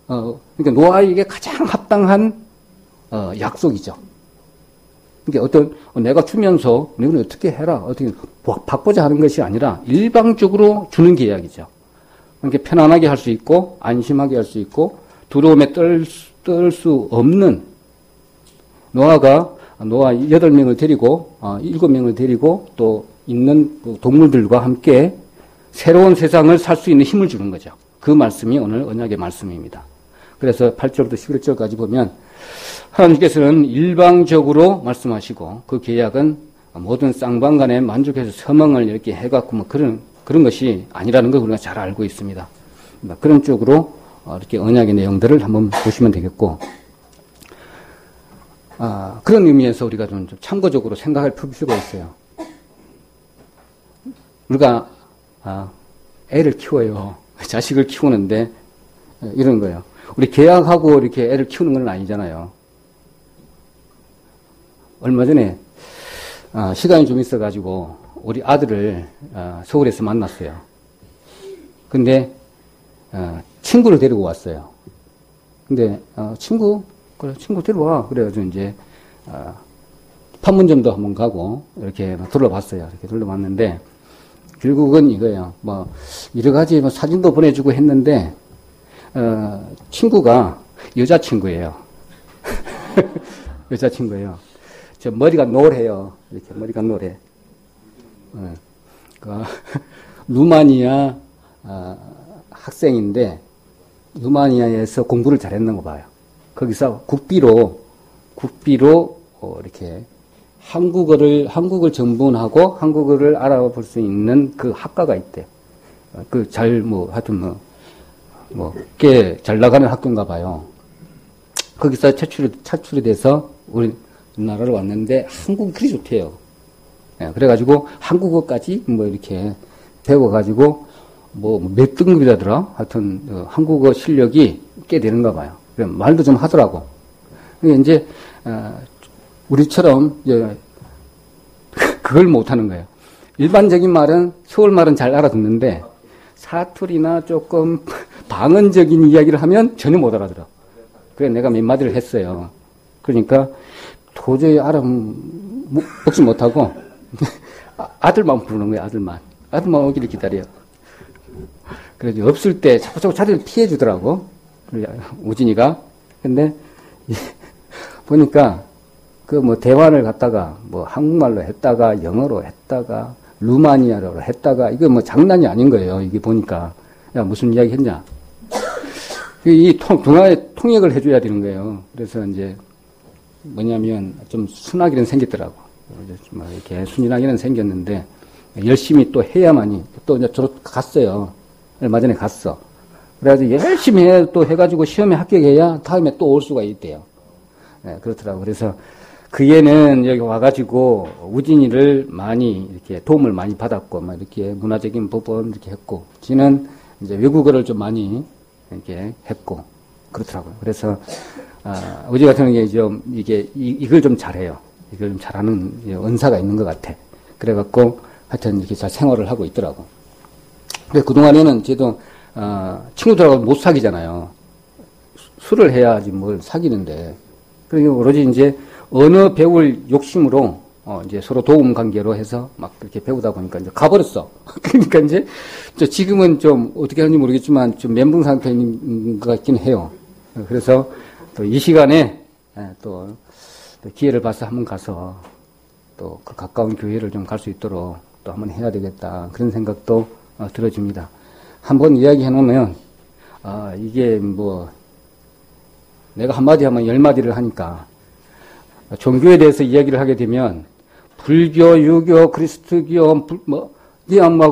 그러니까 노아에게 가장 합당한 약속이죠. 그러니까 내가 주면서 너는 어떻게 해라, 어떻게 바꾸자 하는 것이 아니라 일방적으로 주는 계약이죠. 그러니까 편안하게 할 수 있고 안심하게 할 수 있고 두려움에 떨 수 없는, 노아가 노아 8명을 데리고 7명을 데리고 또 있는 동물들과 함께 새로운 세상을 살 수 있는 힘을 주는 거죠. 그 말씀이 오늘 언약의 말씀입니다. 그래서 8절부터 11절까지 보면 하나님께서는 일방적으로 말씀하시고 그 계약은 모든 쌍방간에 만족해서 서명을 이렇게 해갖고 뭐 그런 것이 아니라는 걸 우리가 잘 알고 있습니다. 그런 쪽으로 이렇게 언약의 내용들을 한번 보시면 되겠고, 그런 의미에서 우리가 좀 참고적으로 생각할 필요가 있어요. 우리가 애를 키워요. 자식을 키우는데 이런 거예요. 우리 계약하고 이렇게 애를 키우는 건 아니잖아요. 얼마 전에 시간이 좀 있어가지고 우리 아들을 서울에서 만났어요. 근데 친구를 데리고 왔어요. 근데 친구 데려와. 그래가지고 이제 판문점도 한번 가고 이렇게 둘러봤어요. 이렇게 둘러봤는데 결국은 이거예요. 뭐 여러 가지 사진도 보내주고 했는데 친구가 여자친구예요. 여자친구예요. 저 머리가 노래요. 이렇게 머리가 노래. 루마니아 학생인데 루마니아에서 공부를 잘했는 거 봐요. 거기서 국비로 이렇게 한국을 전문하고 한국어를 알아볼 수 있는 그 학과가 있대. 하여튼 꽤 잘 나가는 학교인가 봐요. 거기서 차출이 돼서 우리나라로 왔는데 한국이 그리 좋대요. 그래가지고 한국어까지 이렇게 배워가지고 몇 등급이라더라. 하여튼 한국어 실력이 꽤 되는가 봐요. 말도 좀 하더라고. 이제 우리처럼 이제 그걸 못하는 거예요. 일반적인 말은 서울 말은 잘 알아듣는데 사투리나 조금 방언적인 이야기를 하면 전혀 못 알아들어. 그래 내가 몇 마디를 했어요. 그러니까 도저히 먹지 못하고 아들만 부르는 거예요. 아들만 오기를 기다려. 그래서 없을 때 자꾸 자리를 피해 주더라고. 우진이가. 근데 보니까 대화를 갖다가 한국말로 했다가 영어로 했다가 루마니아어로 했다가 이거 장난이 아닌 거예요. 이게 보니까 야 무슨 이야기 했냐. 이 동아의 통역을 해줘야 되는 거예요. 그래서 이제 뭐냐면 좀 순하기는 생겼더라고. 이렇게 순진하기는 생겼는데 열심히 또 해야만이 또 이제 저로 갔어요. 얼마 전에 갔어. 그래가지고 열심히 또 해가지고 시험에 합격해야 다음에 또 올 수가 있대요. 네, 그렇더라고. 그래서 그 애는 여기 와가지고 우진이를 많이 이렇게 도움을 많이 받았고, 막 이렇게 문화적인 부분 이렇게 했고, 지는 이제 외국어를 좀 많이 이렇게 했고, 그렇더라고요. 그래서, 우지 같은 경우에 좀 이걸 좀 잘해요. 이걸 좀 잘하는 은사가 있는 것 같아. 그래갖고 하여튼 이렇게 잘 생활을 하고 있더라고. 근데 그동안에는 쟤도, 친구들하고 못 사귀잖아요. 술을 해야지 뭘 사귀는데. 그러니까 오로지 이제 언어 배울 욕심으로 이제 서로 도움 관계로 해서 막 그렇게 배우다 보니까 이제 가버렸어. 그러니까 이제 지금은 좀 어떻게 하는지 모르겠지만 좀 멘붕 상태인 것 같긴 해요. 그래서 또 이 시간에 또 기회를 봐서 한번 가서 또 그 가까운 교회를 좀 갈 수 있도록 또 한번 해야 되겠다. 그런 생각도 들어집니다. 한번 이야기해 놓으면 이게 뭐 내가 한마디 하면 10마디를 하니까 종교에 대해서 이야기를 하게 되면 불교, 유교, 그리스도교,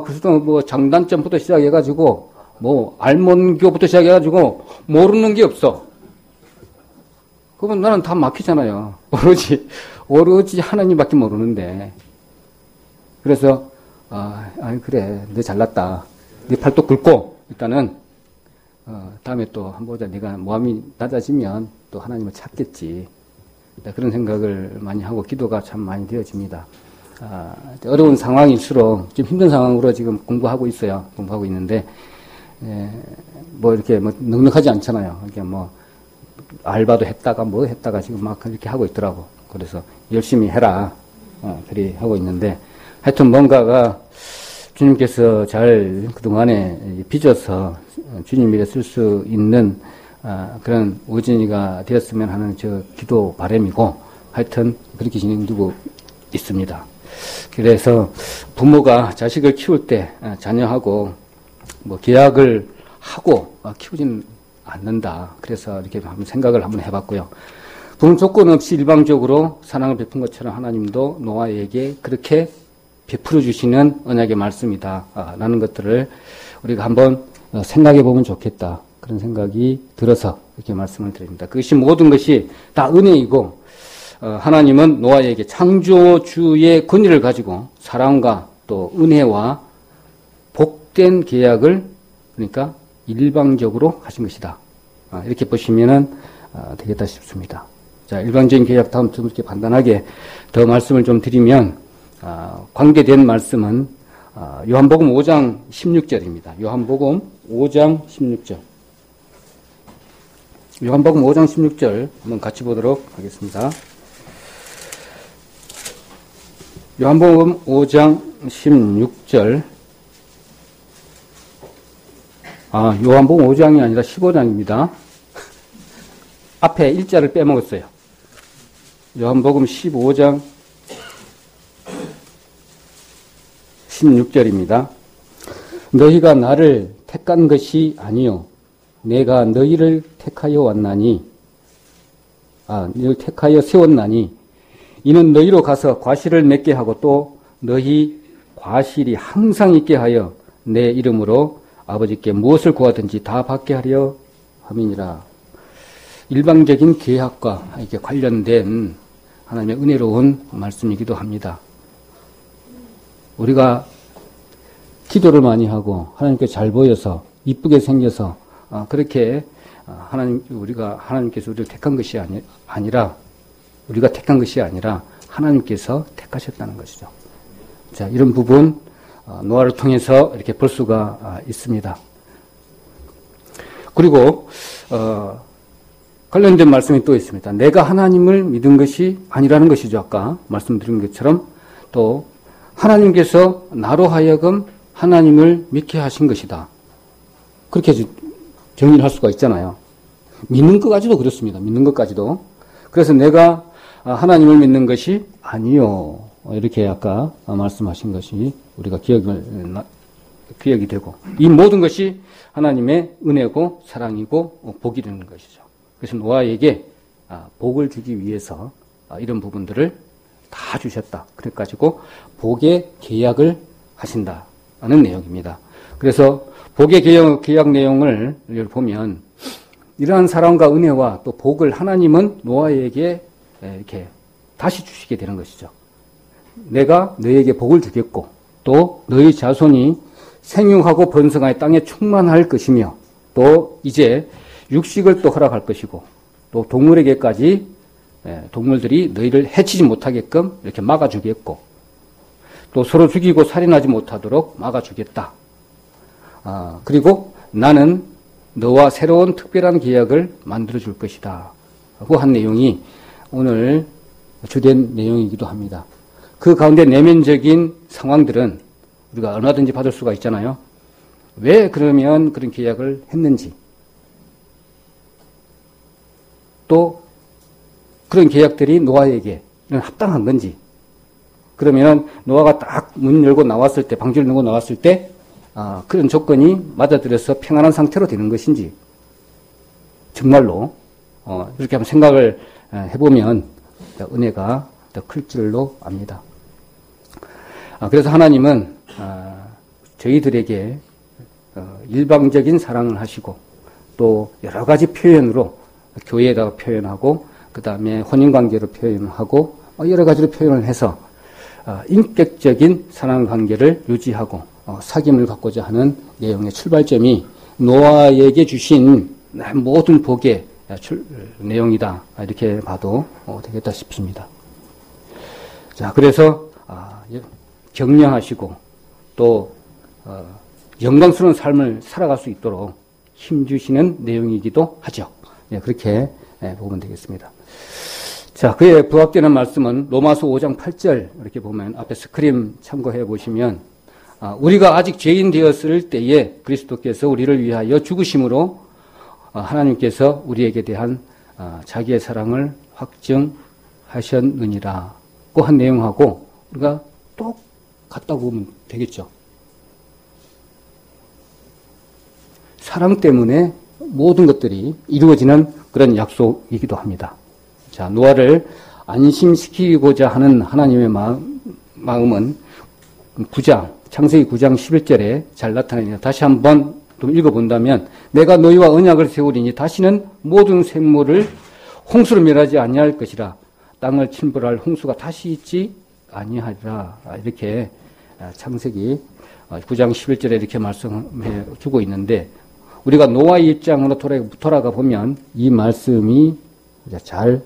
그리스도 장단점부터 시작해가지고 알몬교부터 시작해가지고 모르는 게 없어. 그러면 나는 다 막히잖아요. 오로지 하나님밖에 모르는데. 그래서 그래, 너 잘났다. 네 팔뚝 굵고 일단은 다음에 또 한번 보자. 네가 마음이 낮아지면 또 하나님을 찾겠지. 그런 생각을 많이 하고 기도가 참 많이 되어집니다. 어려운 상황일수록 좀 힘든 상황으로 지금 공부하고 있어요. 공부하고 있는데 이렇게 넉넉하지 않잖아요. 이게 알바도 했다가 지금 막 그렇게 하고 있더라고. 그래서 열심히 해라. 그리 하고 있는데 하여튼 뭔가가 주님께서 잘 그동안에 빚어서 주님 일에 쓸 수 있는 그런 우진이가 되었으면 하는 기도 바람이고 하여튼 그렇게 진행되고 있습니다. 그래서 부모가 자식을 키울 때 자녀하고 계약을 하고 키우지는 않는다. 그래서 이렇게 한번 생각을 한번 해봤고요. 부분 조건 없이 일방적으로 사랑을 베푼 것처럼 하나님도 노아에게 그렇게 베풀어 주시는 언약의 말씀이다. 라는 것들을 우리가 한번 생각해 보면 좋겠다. 그런 생각이 들어서 이렇게 말씀을 드립니다. 그것이 모든 것이 다 은혜이고 하나님은 노아에게 창조주의 권위를 가지고 사랑과 또 은혜와 복된 계약을 그러니까 일방적으로 하신 것이다. 이렇게 보시면은 되겠다 싶습니다. 자, 일방적인 계약 다음 좀 이렇게 간단하게 더 말씀을 좀 드리면 관계된 말씀은 요한복음 5장 16절입니다. 요한복음 5장 16절. 요한복음 5장 16절 한번 같이 보도록 하겠습니다. 요한복음 5장 16절. 요한복음 5장이 아니라 15장입니다. 앞에 1자를 빼먹었어요. 요한복음 15장 16절입니다. 너희가 나를 택한 것이 아니요 내가 너희를 택하여 왔나니 너희를 택하여 세웠나니 이는 너희로 가서 과실을 맺게 하고 또 너희 과실이 항상 있게 하여 내 이름으로 아버지께 무엇을 구하든지 다 받게 하려 함이니라. 일방적인 계약과 이렇게 관련된 하나님의 은혜로운 말씀이기도 합니다. 우리가 기도를 많이 하고 하나님께 잘 보여서 이쁘게 생겨서 그렇게 하나님께서 우리를 택한 것이 아니라 우리가 택한 것이 아니라 하나님께서 택하셨다는 것이죠. 자, 이런 부분 노아를 통해서 이렇게 볼 수가 있습니다. 그리고 관련된 말씀이 또 있습니다. 내가 하나님을 믿은 것이 아니라는 것이죠. 아까 말씀드린 것처럼 또 하나님께서 나로 하여금 하나님을 믿게 하신 것이다. 그렇게 정의를 할 수가 있잖아요. 믿는 것까지도 그렇습니다. 믿는 것까지도. 그래서 내가 하나님을 믿는 것이 아니요. 이렇게 아까 말씀하신 것이 우리가 기억이 되고 이 모든 것이 하나님의 은혜고 사랑이고 복이 되는 것이죠. 그래서 노아에게 복을 주기 위해서 이런 부분들을 다 주셨다. 그래가지고 복의 계약을 하신다는 내용입니다. 그래서 복의 계약 내용을 보면 이러한 사랑과 은혜와 또 복을 하나님은 노아에게 이렇게 다시 주시게 되는 것이죠. 내가 너에게 복을 주겠고 또 너희 자손이 생육하고 번성하여 땅에 충만할 것이며 또 이제 육식을 또 허락할 것이고 또 동물에게까지 동물들이 너희를 해치지 못하게끔 이렇게 막아주겠고 또 서로 죽이고 살인하지 못하도록 막아주겠다. 그리고 나는 너와 새로운 특별한 계약을 만들어줄 것이다. 하고 한 내용이 오늘 주된 내용이기도 합니다. 그 가운데 내면적인 상황들은 우리가 얼마든지 받을 수가 있잖아요. 왜 그러면 그런 계약을 했는지 또 그런 계약들이 노아에게 합당한 건지 그러면 노아가 딱 문 열고 나왔을 때 방주를 열고 나왔을 때 그런 조건이 맞아들여서 평안한 상태로 되는 것인지 정말로 이렇게 한번 생각을 해보면 은혜가 더 클 줄로 압니다. 그래서 하나님은 저희들에게 일방적인 사랑을 하시고 또 여러 가지 표현으로 교회에다가 표현하고 그 다음에 혼인관계로 표현하고 여러 가지로 표현을 해서 인격적인 사랑관계를 유지하고 사귐을 갖고자 하는 내용의 출발점이 노아에게 주신 모든 복의 내용이다. 이렇게 봐도 되겠다 싶습니다. 자, 그래서 격려하시고 또 영광스러운 삶을 살아갈 수 있도록 힘주시는 내용이기도 하죠. 그렇게 보면 되겠습니다. 자, 그에 부합되는 말씀은 로마서 5장 8절 이렇게 보면 앞에 스크림 참고해 보시면 우리가 아직 죄인 되었을 때에 그리스도께서 우리를 위하여 죽으심으로 하나님께서 우리에게 대한 자기의 사랑을 확증하셨느니라고 한 내용하고 우리가 똑같다고 보면 되겠죠. 사랑 때문에 모든 것들이 이루어지는 그런 약속이기도 합니다. 자, 노아를 안심시키고자 하는 하나님의 마음은 창세기 9장 11절에 잘 나타납니다. 다시 한번 좀 읽어본다면 내가 너희와 언약을 세우리니 다시는 모든 생물을 홍수로 멸하지 아니할 것이라 땅을 침몰할 홍수가 다시 있지 아니하리라. 이렇게 창세기 9장 11절에 이렇게 말씀해 주고 있는데 우리가 노아의 입장으로 돌아가 보면 이 말씀이 잘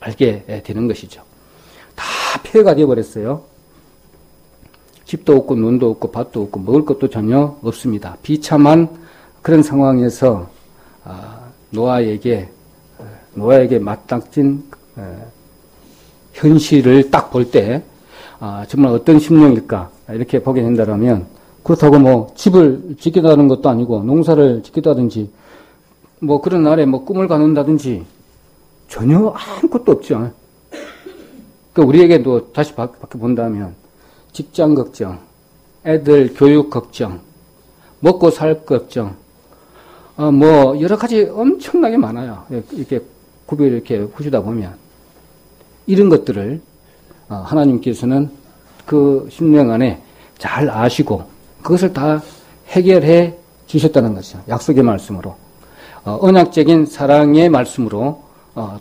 알게 되는 것이죠. 다 폐해가 되어버렸어요. 집도 없고 눈도 없고 밭도 없고 먹을 것도 전혀 없습니다. 비참한 그런 상황에서 노아에게 맞닥진 현실을 딱 볼 때 정말 어떤 심령일까 이렇게 보게 된다면 그렇다고 뭐 집을 짓겠다는 것도 아니고 농사를 짓겠다든지 뭐 그런 날에 뭐 꿈을 가는다든지 전혀 아무것도 없죠. 그러니까 우리에게도 다시 밖에 본다면 직장 걱정, 애들 교육 걱정, 먹고 살 걱정, 뭐 여러 가지 엄청나게 많아요. 이렇게 구비를 이렇게 후시다 보면 이런 것들을 하나님께서는 그 심령 안에 잘 아시고 그것을 다 해결해 주셨다는 것이죠. 약속의 말씀으로 언약적인 사랑의 말씀으로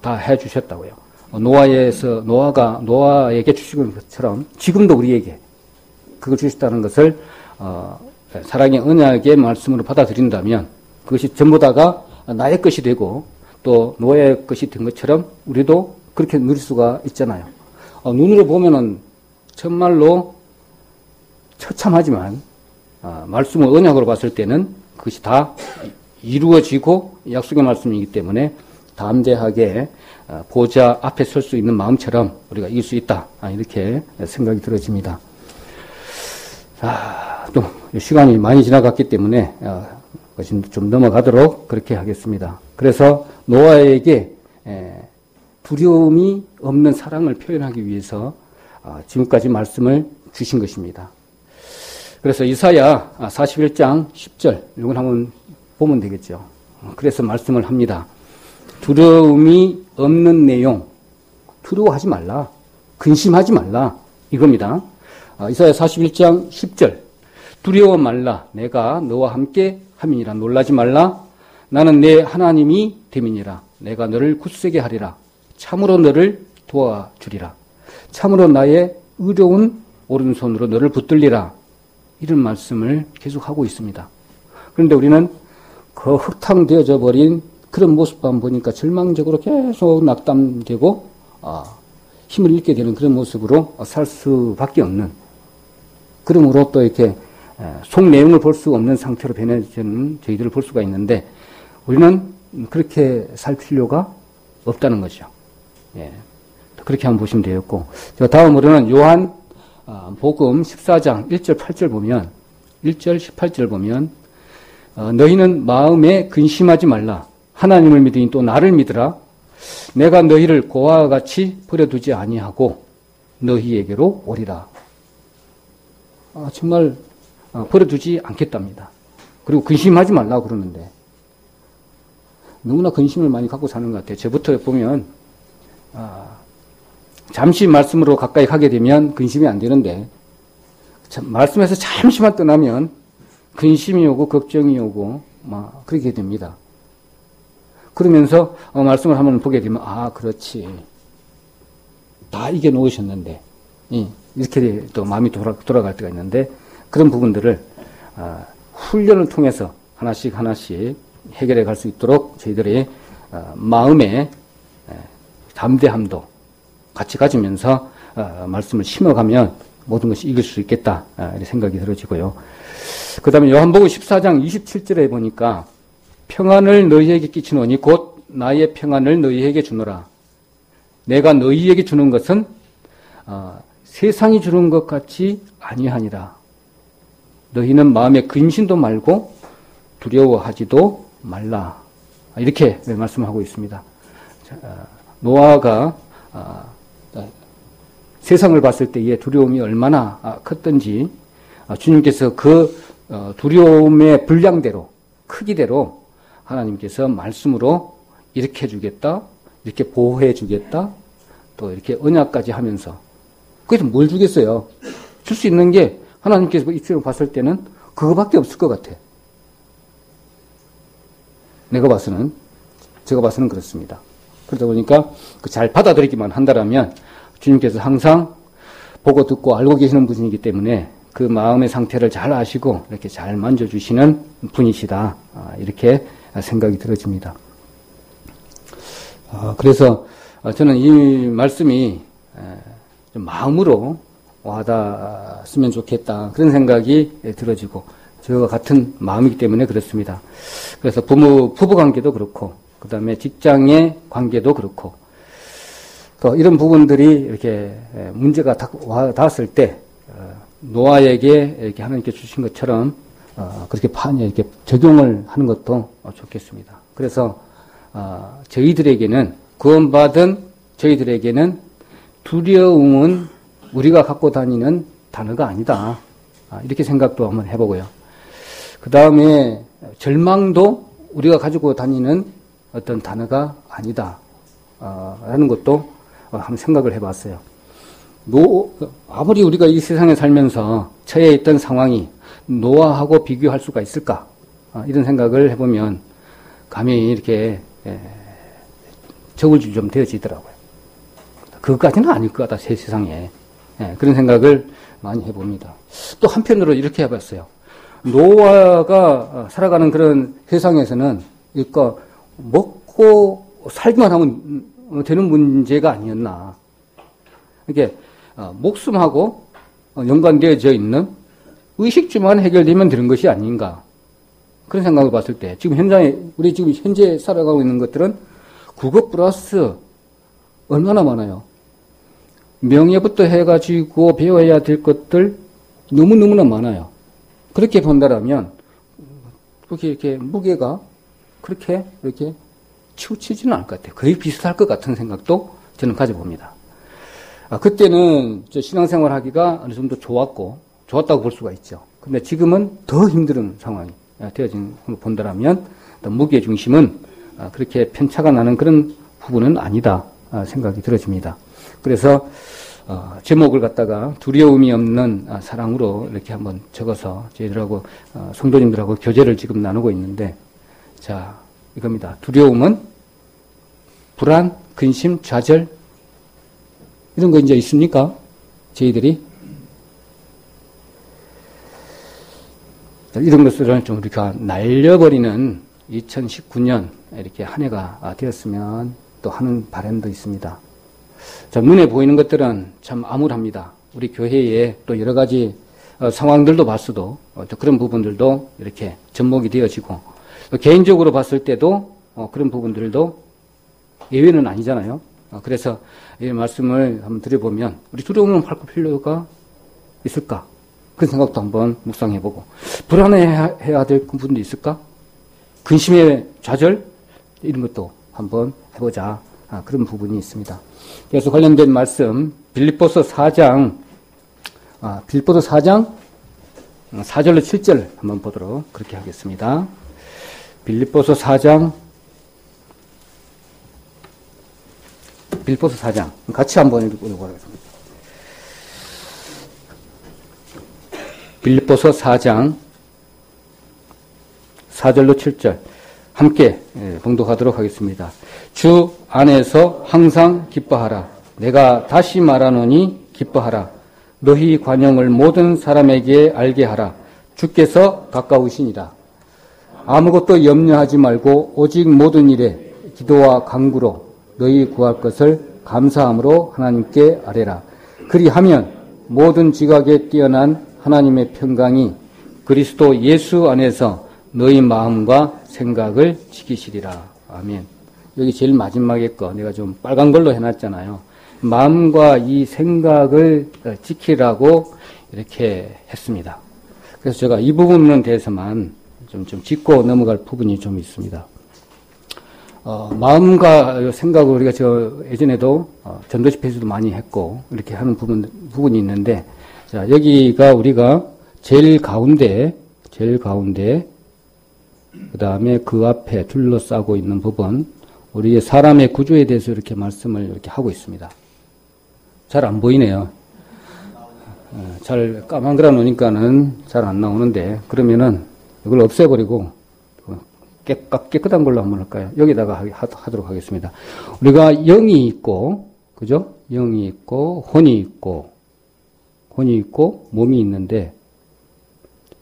다 해 주셨다고요. 노아가 노아에게 주신 것처럼 지금도 우리에게 그걸 주셨다는 것을 사랑의 언약의 말씀으로 받아들인다면 그것이 전부 다가 나의 것이 되고 또 노아의 것이 된 것처럼 우리도 그렇게 누릴 수가 있잖아요. 눈으로 보면은 정말로 처참하지만 말씀을 언약으로 봤을 때는 그것이 다 이루어지고 약속의 말씀이기 때문에 담대하게 보좌 앞에 설 수 있는 마음처럼 우리가 이길 수 있다. 이렇게 생각이 들어집니다. 또 시간이 많이 지나갔기 때문에 좀 넘어가도록 그렇게 하겠습니다. 그래서 노아에게 두려움이 없는 사랑을 표현하기 위해서 지금까지 말씀을 주신 것입니다. 그래서 이사야 41장 10절 이건 한번 보면 되겠죠. 그래서 말씀을 합니다. 두려움이 없는 내용, 두려워하지 말라, 근심하지 말라 이겁니다. 이사야 41장 10절 두려워 말라. 내가 너와 함께 함이니라. 놀라지 말라. 나는 내 하나님이 됨이니라. 내가 너를 굳세게 하리라. 참으로 너를 도와주리라. 참으로 나의 의로운 오른손으로 너를 붙들리라. 이런 말씀을 계속하고 있습니다. 그런데 우리는 그 흙탕되어져 버린 그런 모습만 보니까 절망적으로 계속 낙담되고 힘을 잃게 되는 그런 모습으로 살 수밖에 없는, 그러므로 또 이렇게 속 내용을 볼 수 없는 상태로 변해지는 저희들을 볼 수가 있는데, 우리는 그렇게 살 필요가 없다는 거죠. 예. 그렇게 한번 보시면 되겠고, 다음으로는 요한 복음 14장 1절 8절 보면, 1절 18절 보면, 너희는 마음에 근심하지 말라. 하나님을 믿으니 또 나를 믿으라. 내가 너희를 고아와 같이 버려두지 아니하고 너희에게로 오리라. 정말 버려두지 않겠답니다. 그리고 근심하지 말라고 그러는데, 너무나 근심을 많이 갖고 사는 것 같아요. 저부터 보면 잠시 말씀으로 가까이 가게 되면 근심이 안 되는데, 말씀에서 잠시만 떠나면 근심이 오고 걱정이 오고 막 그렇게 됩니다. 그러면서 말씀을 한번 보게 되면 그렇지, 다 이겨놓으셨는데, 이렇게 또 마음이 돌아갈 때가 있는데, 그런 부분들을 훈련을 통해서 하나씩 해결해 갈 수 있도록 저희들의 마음의 담대함도 같이 가지면서 말씀을 심어가면 모든 것이 이길 수 있겠다, 이런 생각이 들어지고요. 그 다음에 요한복음 14장 27절에 보니까 평안을 너희에게 끼치노니 곧 나의 평안을 너희에게 주노라. 내가 너희에게 주는 것은 세상이 주는 것 같이 아니하니라. 너희는 마음에 근심도 말고 두려워하지도 말라. 이렇게 말씀하고 있습니다. 노아가 세상을 봤을 때의 두려움이 얼마나 컸던지 주님께서 그 두려움의 분량대로, 크기대로 하나님께서 말씀으로 이렇게 해주겠다, 이렇게 보호해주겠다, 또 이렇게 언약까지 하면서, 그래서 뭘 주겠어요? 줄 수 있는 게 하나님께서 입술을 봤을 때는 그거밖에 없을 것 같아. 제가 봐서는 그렇습니다. 그러다 보니까 잘 받아들이기만 한다라면 주님께서 항상 보고 듣고 알고 계시는 분이기 때문에 그 마음의 상태를 잘 아시고 이렇게 잘 만져주시는 분이시다, 이렇게 생각이 들어집니다. 그래서 저는 이 말씀이 좀 마음으로 와닿았으면 좋겠다, 그런 생각이 들어지고, 저와 같은 마음이기 때문에 그렇습니다. 그래서 부부 관계도 그렇고, 그 다음에 직장의 관계도 그렇고, 또 이런 부분들이 이렇게 문제가 닿았을 때 노아에게 이렇게 하나님께 주신 것처럼 그렇게 이렇게 적용을 하는 것도 좋겠습니다. 그래서 저희들에게는, 구원받은 저희들에게는 두려움은 우리가 갖고 다니는 단어가 아니다, 이렇게 생각도 한번 해보고요. 그 다음에 절망도 우리가 가지고 다니는 어떤 단어가 아니다, 라는 것도 한번 생각을 해봤어요. 아무리 우리가 이 세상에 살면서 처해 있던 상황이 노아하고 비교할 수가 있을까? 이런 생각을 해보면 감히 이렇게 저울질 좀 되어지더라고요. 그것까지는 아닐 것 같다, 세상에. 그런 생각을 많이 해봅니다. 또 한편으로 이렇게 해봤어요. 노아가 살아가는 그런 세상에서는, 그러니까 먹고 살기만 하면 되는 문제가 아니었나. 이게 목숨하고 연관되어져 있는 의식주만 해결되면 되는 것이 아닌가. 그런 생각을 봤을 때, 우리 지금 현재 살아가고 있는 것들은 그것 플러스 얼마나 많아요. 명예부터 해가지고 배워야 될 것들 너무너무나 많아요. 그렇게 본다라면, 그렇게 이렇게 무게가 그렇게 이렇게 치우치지는 않을 것 같아요. 거의 비슷할 것 같은 생각도 저는 가져봅니다. 그때는 신앙생활 하기가 어느 정도 좋았다고 볼 수가 있죠. 근데 지금은 더 힘든 상황이 되어진 걸 본다라면, 무게 중심은 그렇게 편차가 나는 그런 부분은 아니다 생각이 들어집니다. 그래서 제목을 갖다가 두려움이 없는 사랑으로 이렇게 한번 적어서 저희들하고 성도님들하고 교제를 지금 나누고 있는데, 자, 이겁니다. 두려움은 불안, 근심, 좌절 이런 거 이제 있습니까? 저희들이 이런 것들을 좀 우리가 날려버리는 2019년 이렇게 한 해가 되었으면 또 하는 바람도 있습니다. 자, 눈에 보이는 것들은 참 암울합니다. 우리 교회에 또 여러 가지 상황들도 봤어도 또 그런 부분들도 이렇게 접목이 되어지고, 또 개인적으로 봤을 때도 그런 부분들도 예외는 아니잖아요. 그래서 이 말씀을 한번 드려보면, 우리 두려움을 할 필요가 있을까? 그런 생각도 한번 묵상해보고, 불안해해야 될 부분도 있을까? 근심의 좌절? 이런 것도 한번 해보자. 그런 부분이 있습니다. 그래서 관련된 말씀, 빌립보서 4장 4절로 7절 한번 보도록 그렇게 하겠습니다. 빌립보서 4장 같이 한번 읽어보도록 하겠습니다. 빌립보서 4장 4절로 7절 함께 봉독하도록 하겠습니다. 주 안에서 항상 기뻐하라. 내가 다시 말하노니 기뻐하라. 너희 관용을 모든 사람에게 알게 하라. 주께서 가까우시니라. 아무것도 염려하지 말고 오직 모든 일에 기도와 간구로 너희 구할 것을 감사함으로 하나님께 아뢰라. 그리하면 모든 지각에 뛰어난 하나님의 평강이 그리스도 예수 안에서 너희 마음과 생각을 지키시리라. 아멘. 여기 제일 마지막에 거 내가 좀 빨간 걸로 해놨잖아요. 마음과 이 생각을 지키라고 이렇게 했습니다. 그래서 제가 이 부분에 대해서만 좀 짚고 넘어갈 부분이 좀 있습니다. 마음과 생각을 우리가 예전에도 전도 집회에서도 많이 했고 이렇게 하는 부분이 있는데, 자, 여기가 우리가 제일 가운데 그 다음에 그 앞에 둘러싸고 있는 부분, 우리의 사람의 구조에 대해서 이렇게 말씀을 이렇게 하고 있습니다. 잘 안 보이네요. 잘 까만거라 놓으니까는 잘 안 나오는데, 그러면은 이걸 없애버리고 깨끗한 걸로 한번 할까요? 여기다가 하도록 하겠습니다. 우리가 영이 있고, 그죠? 영이 있고, 혼이 있고, 몸이 있는데,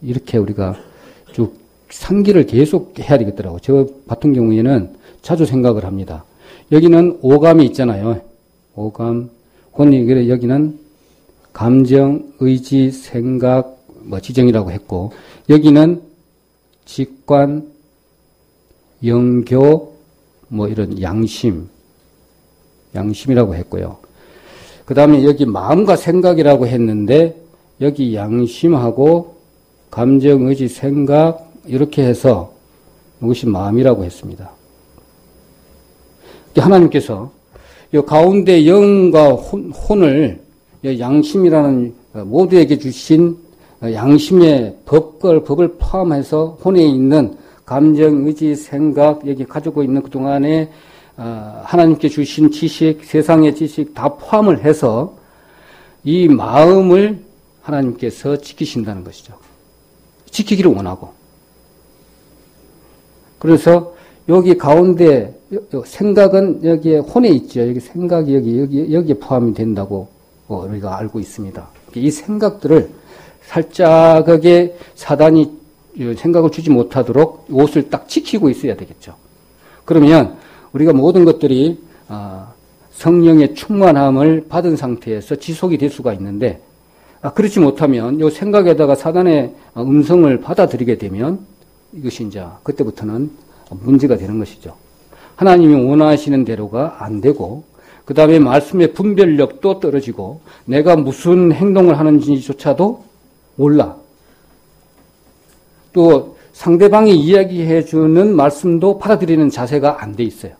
이렇게 우리가 쭉 상기를 계속 해야 되겠더라고요. 저 같은 경우에는 자주 생각을 합니다. 여기는 오감이 있잖아요. 오감, 혼이, 여기는 감정, 의지, 생각, 지정이라고 했고, 여기는 직관, 영교, 이런 양심이라고 했고요. 그 다음에 여기 마음과 생각이라고 했는데, 여기 양심하고 감정, 의지, 생각, 이렇게 해서 이것이 마음이라고 했습니다. 하나님께서 이 가운데 영과 혼을 양심이라는 모두에게 주신 양심의 법을 포함해서 혼에 있는 감정, 의지, 생각, 여기 가지고 있는 그동안에 하나님께 주신 지식, 세상의 지식 다 포함을 해서 이 마음을 하나님께서 지키신다는 것이죠. 지키기를 원하고. 그래서 여기 가운데 생각은 여기에 혼에 있죠. 여기 생각이 여기에 포함이 된다고 우리가 알고 있습니다. 이 생각들을 살짝하게 사단이 생각을 주지 못하도록 옷을 딱 지키고 있어야 되겠죠. 그러면 우리가 모든 것들이 성령의 충만함을 받은 상태에서 지속이 될 수가 있는데, 그렇지 못하면 이 생각에다가 사단의 음성을 받아들이게 되면 이것이 이제 그때부터는 문제가 되는 것이죠. 하나님이 원하시는 대로가 안 되고, 그 다음에 말씀의 분별력도 떨어지고, 내가 무슨 행동을 하는지조차도 몰라. 또 상대방이 이야기해주는 말씀도 받아들이는 자세가 안 돼 있어요.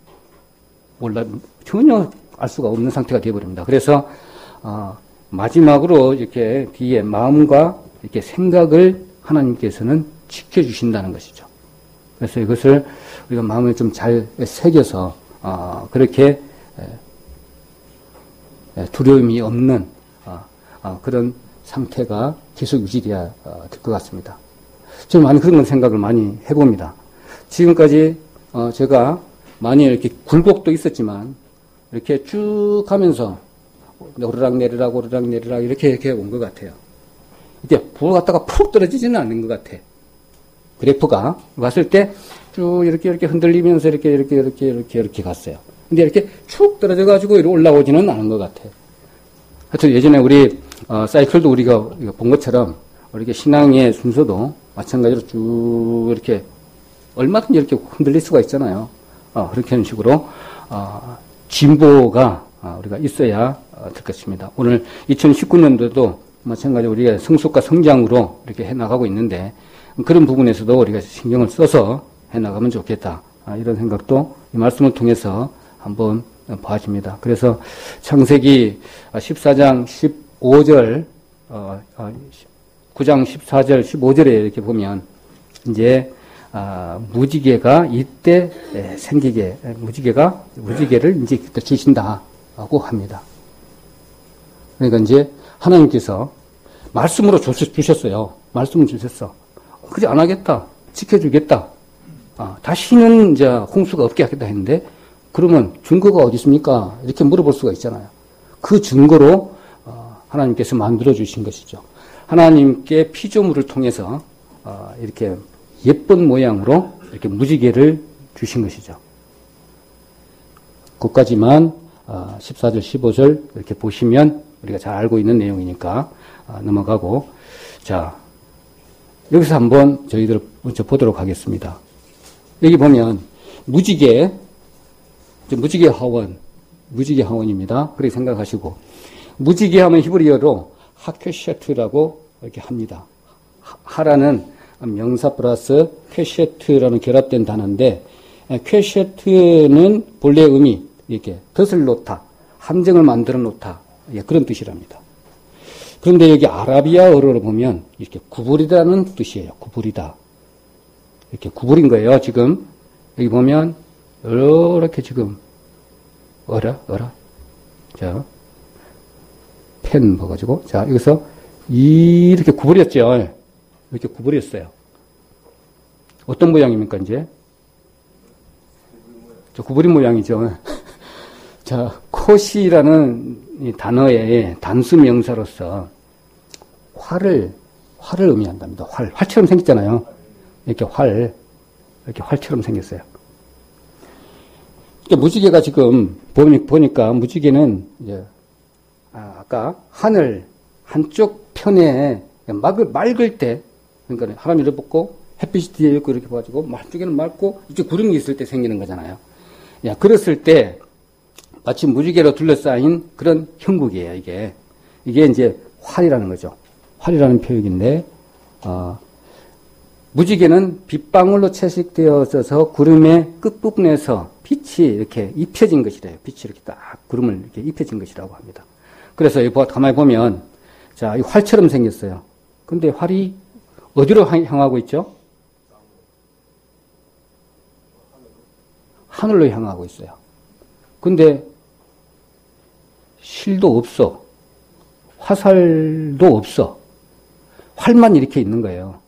몰라, 전혀 알 수가 없는 상태가 되어버립니다. 그래서 마지막으로 이렇게 뒤에 마음과 이렇게 생각을 하나님께서는 지켜주신다는 것이죠. 그래서 이것을 우리가 마음에 좀 잘 새겨서 그렇게 두려움이 없는 그런 상태가 계속 유지돼야 될 것 같습니다. 저는 많이 그런 생각을 많이 해봅니다. 지금까지 제가 많이 이렇게 굴곡도 있었지만 이렇게 쭉 가면서 오르락내리락 오르락내리락 이렇게 온 것 같아요. 이게 부어 갔다가 푹 떨어지지는 않는 것 같아. 그래프가 봤을 때 쭉 이렇게 흔들리면서 이렇게 갔어요. 근데 이렇게 쭉 떨어져가지고 이렇게 올라오지는 않은 것 같아요. 하여튼 예전에 우리 사이클도 우리가 본 것처럼 이렇게 신앙의 순서도 마찬가지로 쭉 이렇게 얼마든지 이렇게 흔들릴 수가 있잖아요. 그렇게 하는 식으로 진보가 우리가 있어야 될 것입니다. 오늘 2019년도도 마찬가지로 우리가 성숙과 성장으로 이렇게 해나가고 있는데 그런 부분에서도 우리가 신경을 써서 해나가면 좋겠다. 이런 생각도 이 말씀을 통해서 한번 봐집니다. 그래서 창세기 14장 15절, 9장 14절, 15절에 이렇게 보면 이제 무지개가 이때 생기게 무지개를 이제 주신다고 합니다. 그러니까 이제 하나님께서 말씀으로 주셨어요. 말씀을 주셨어. 그지 안 하겠다. 지켜주겠다. 다시는 이제 홍수가 없게 하겠다 했는데 그러면 증거가 어디 있습니까? 이렇게 물어볼 수가 있잖아요. 그 증거로 하나님께서 만들어 주신 것이죠. 하나님께 피조물을 통해서 이렇게 예쁜 모양으로 이렇게 무지개를 주신 것이죠. 그까지만 14절, 15절 이렇게 보시면 우리가 잘 알고 있는 내용이니까 넘어가고, 자, 여기서 한번 저희들 먼저 보도록 하겠습니다. 여기 보면 무지개 하원입니다. 그렇게 생각하시고, 무지개 하면 히브리어로 하케셰트라고 이렇게 합니다. 하라는 명사 플러스 퀘셰트라는 결합된 단어인데, 퀘셰트는 본래 의미, 이렇게 덫을 놓다, 함정을 만들어 놓다, 그런 뜻이랍니다. 그런데 여기 아라비아어로 보면 이렇게 구부리다는 뜻이에요. 구부리다. 이렇게 구부린 거예요. 지금 여기 보면 이렇게 지금 어라. 자, 펜 봐가지고 자 여기서 이렇게 구부렸죠. 이렇게 구부렸어요. 어떤 모양입니까 이제? 저 구부린 모양이죠. 자, 콧이라는 이 단어의 단수 명사로서 활을 의미한답니다. 활처럼 생겼잖아요. 이렇게 활처럼 생겼어요. 그러니까 무지개가 지금 보니까 무지개는 이제 아까 하늘 한쪽 편에 맑을 때, 그러니까 하람이 이렇고 햇빛이 뒤에 있고 이렇게 봐가지고 한쪽에는 맑고 이쪽 구름이 있을 때 생기는 거잖아요. 그랬을 때 마치 무지개로 둘러싸인 그런 형국이에요. 이게 이제 활이라는 거죠. 활이라는 표현인데, 무지개는 빗방울로 채식되어서 구름의 끝부분에서 빛이 이렇게 입혀진 것이래요. 빛이 이렇게 딱 구름을 이렇게 입혀진 것이라고 합니다. 그래서 가만히 보면, 자, 이 활처럼 생겼어요. 근데 활이 어디로 향하고 있죠? 하늘로 향하고 있어요. 근데 실도 없어. 화살도 없어. 활만 이렇게 있는 거예요.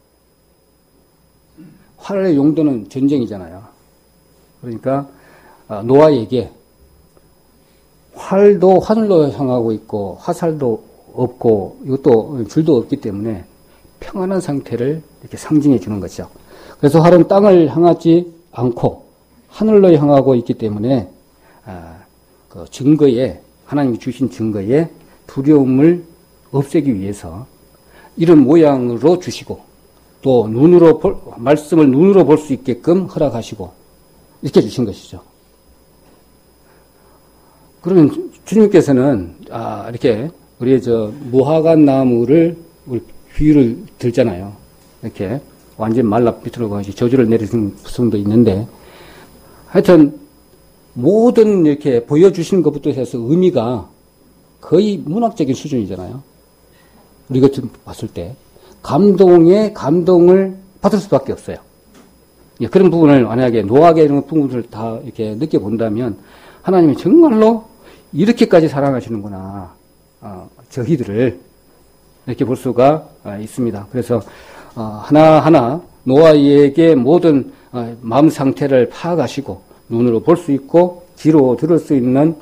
활의 용도는 전쟁이잖아요. 그러니까 노아에게 활도 하늘로 향하고 있고 화살도 없고 이것도 줄도 없기 때문에 평안한 상태를 이렇게 상징해 주는 거죠. 그래서 활은 땅을 향하지 않고 하늘로 향하고 있기 때문에 그 증거에 하나님이 주신 증거에 두려움을 없애기 위해서 이런 모양으로 주시고 또 말씀을 눈으로 볼 수 있게끔 허락하시고 이렇게 주신 것이죠. 그러면 주님께서는 이렇게 우리의 무화과 나무를 우리 비유를 들잖아요. 이렇게 완전 말라 비틀어가지고 저주를 내리는 부성도 있는데, 하여튼 모든 이렇게 보여주신 것부터 해서 의미가 거의 문학적인 수준이잖아요. 우리가 봤을 때 감동을 받을 수밖에 없어요. 그런 부분을 만약에 노하게 이런 부분을 다 이렇게 느껴본다면 하나님이 정말로 이렇게까지 사랑하시는구나. 저희들을 이렇게 볼 수가 있습니다. 그래서 하나하나 노아에게 모든 마음 상태를 파악하시고 눈으로 볼 수 있고 귀로 들을 수 있는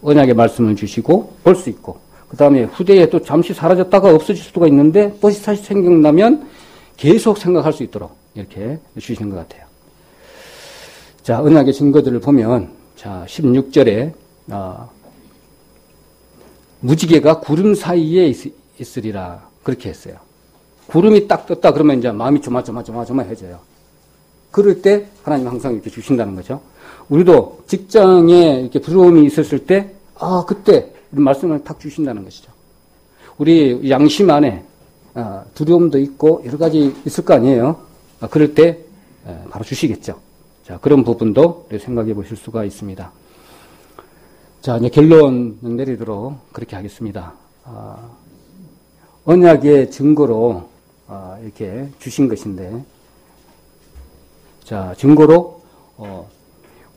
언약의 말씀을 주시고 볼 수 있고 그 다음에 후대에 또 잠시 사라졌다가 없어질 수가 있는데 또 다시 생각나면 계속 생각할 수 있도록 이렇게 주신 것 같아요. 자, 언약의 증거들을 보면 자 16절에 무지개가 구름 사이에 있으리라 그렇게 했어요. 구름이 딱 떴다 그러면 이제 마음이 조마조마해져요. 그럴 때 하나님 항상 이렇게 주신다는 거죠. 우리도 직장에 이렇게 부러움이 있었을 때, 그때 이런 말씀을 탁 주신다는 것이죠. 우리 양심 안에 두려움도 있고 여러 가지 있을 거 아니에요. 그럴 때 바로 주시겠죠. 자, 그런 부분도 생각해 보실 수가 있습니다. 자, 이제 결론 내리도록 그렇게 하겠습니다. 언약의 증거로 이렇게 주신 것인데, 자, 증거로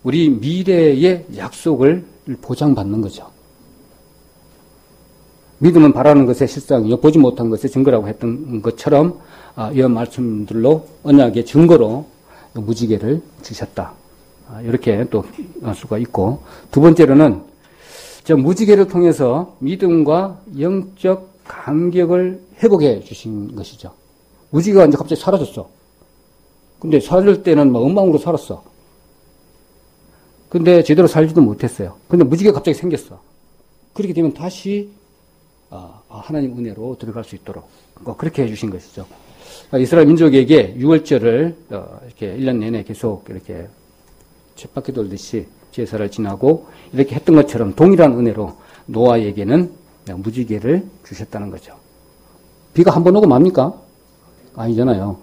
우리 미래의 약속을 보장받는 거죠. 믿음은 바라는 것의 실상, 보지 못한 것의 증거라고 했던 것처럼 이 말씀들로 언약의 증거로 무지개를 주셨다. 이렇게 또 할 수가 있고, 두 번째로는 저 무지개를 통해서 믿음과 영적 간격을 회복해 주신 것이죠. 무지개가 이제 갑자기 사라졌어. 근데 사라질 때는 막 엉망으로 살았어. 근데 제대로 살지도 못했어요. 근데 무지개가 갑자기 생겼어. 그렇게 되면 다시 하나님 은혜로 들어갈 수 있도록 그렇게 해주신 것이죠. 이스라엘 민족에게 유월절을 이렇게 1년 내내 계속 이렇게 쳇바퀴 돌듯이 제사를 지나고 이렇게 했던 것처럼 동일한 은혜로 노아에게는 무지개를 주셨다는 거죠. 비가 한 번 오고 맙니까? 아니잖아요.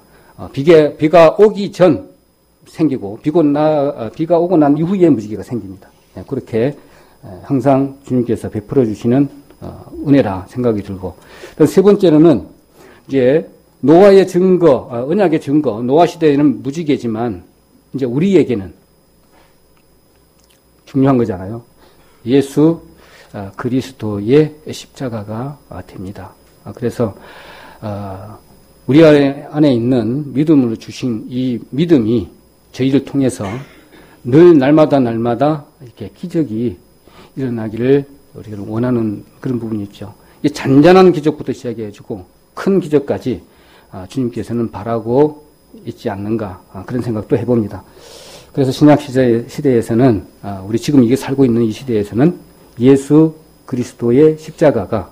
비가 오기 전 생기고 비가 오고 난 이후에 무지개가 생깁니다. 그렇게 항상 주님께서 베풀어 주시는 은혜라 생각이 들고, 세 번째로는 이제 노아의 증거, 언약의 증거, 노아 시대에는 무지개지만 이제 우리에게는 중요한 거잖아요. 예수 그리스도의 십자가가 됩니다. 그래서 우리 안에 있는 믿음으로 주신 이 믿음이 저희를 통해서 늘 날마다 이렇게 기적이 일어나기를 우리가 원하는 그런 부분이 있죠. 이 잔잔한 기적부터 시작해가지고 큰 기적까지 주님께서는 바라고 있지 않는가 그런 생각도 해봅니다. 그래서 신약 시대에서는 우리 지금 이게 살고 있는 이 시대에서는 예수 그리스도의 십자가가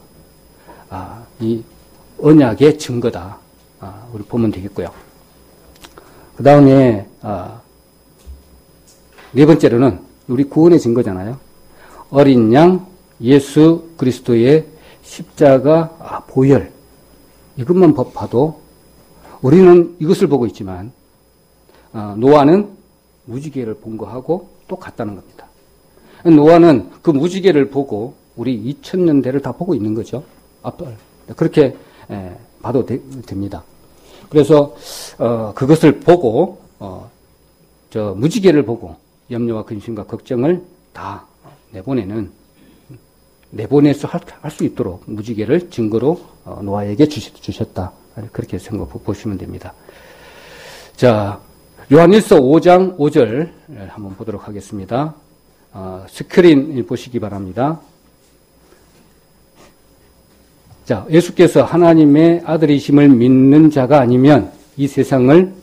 이 언약의 증거다. 우리 보면 되겠고요. 그 다음에 네 번째로는 우리 구원의 증거잖아요. 어린 양 예수 그리스도의 십자가 보혈, 이것만 봐도 우리는 이것을 보고 있지만 노아는 무지개를 본 거하고 똑같다는 겁니다. 노아는 그 무지개를 보고 우리 2000년대를 다 보고 있는 거죠. 그렇게 봐도 됩니다. 그래서 그것을 보고 저 무지개를 보고 염려와 근심과 걱정을 다 내보내서 할 수 있도록 무지개를 증거로 노아에게 주셨다. 그렇게 생각 보시면 됩니다. 자, 요한일서 5장 5절 한번 보도록 하겠습니다. 스크린 보시기 바랍니다. 자, 예수께서 하나님의 아들이심을 믿는 자가 아니면 이 세상을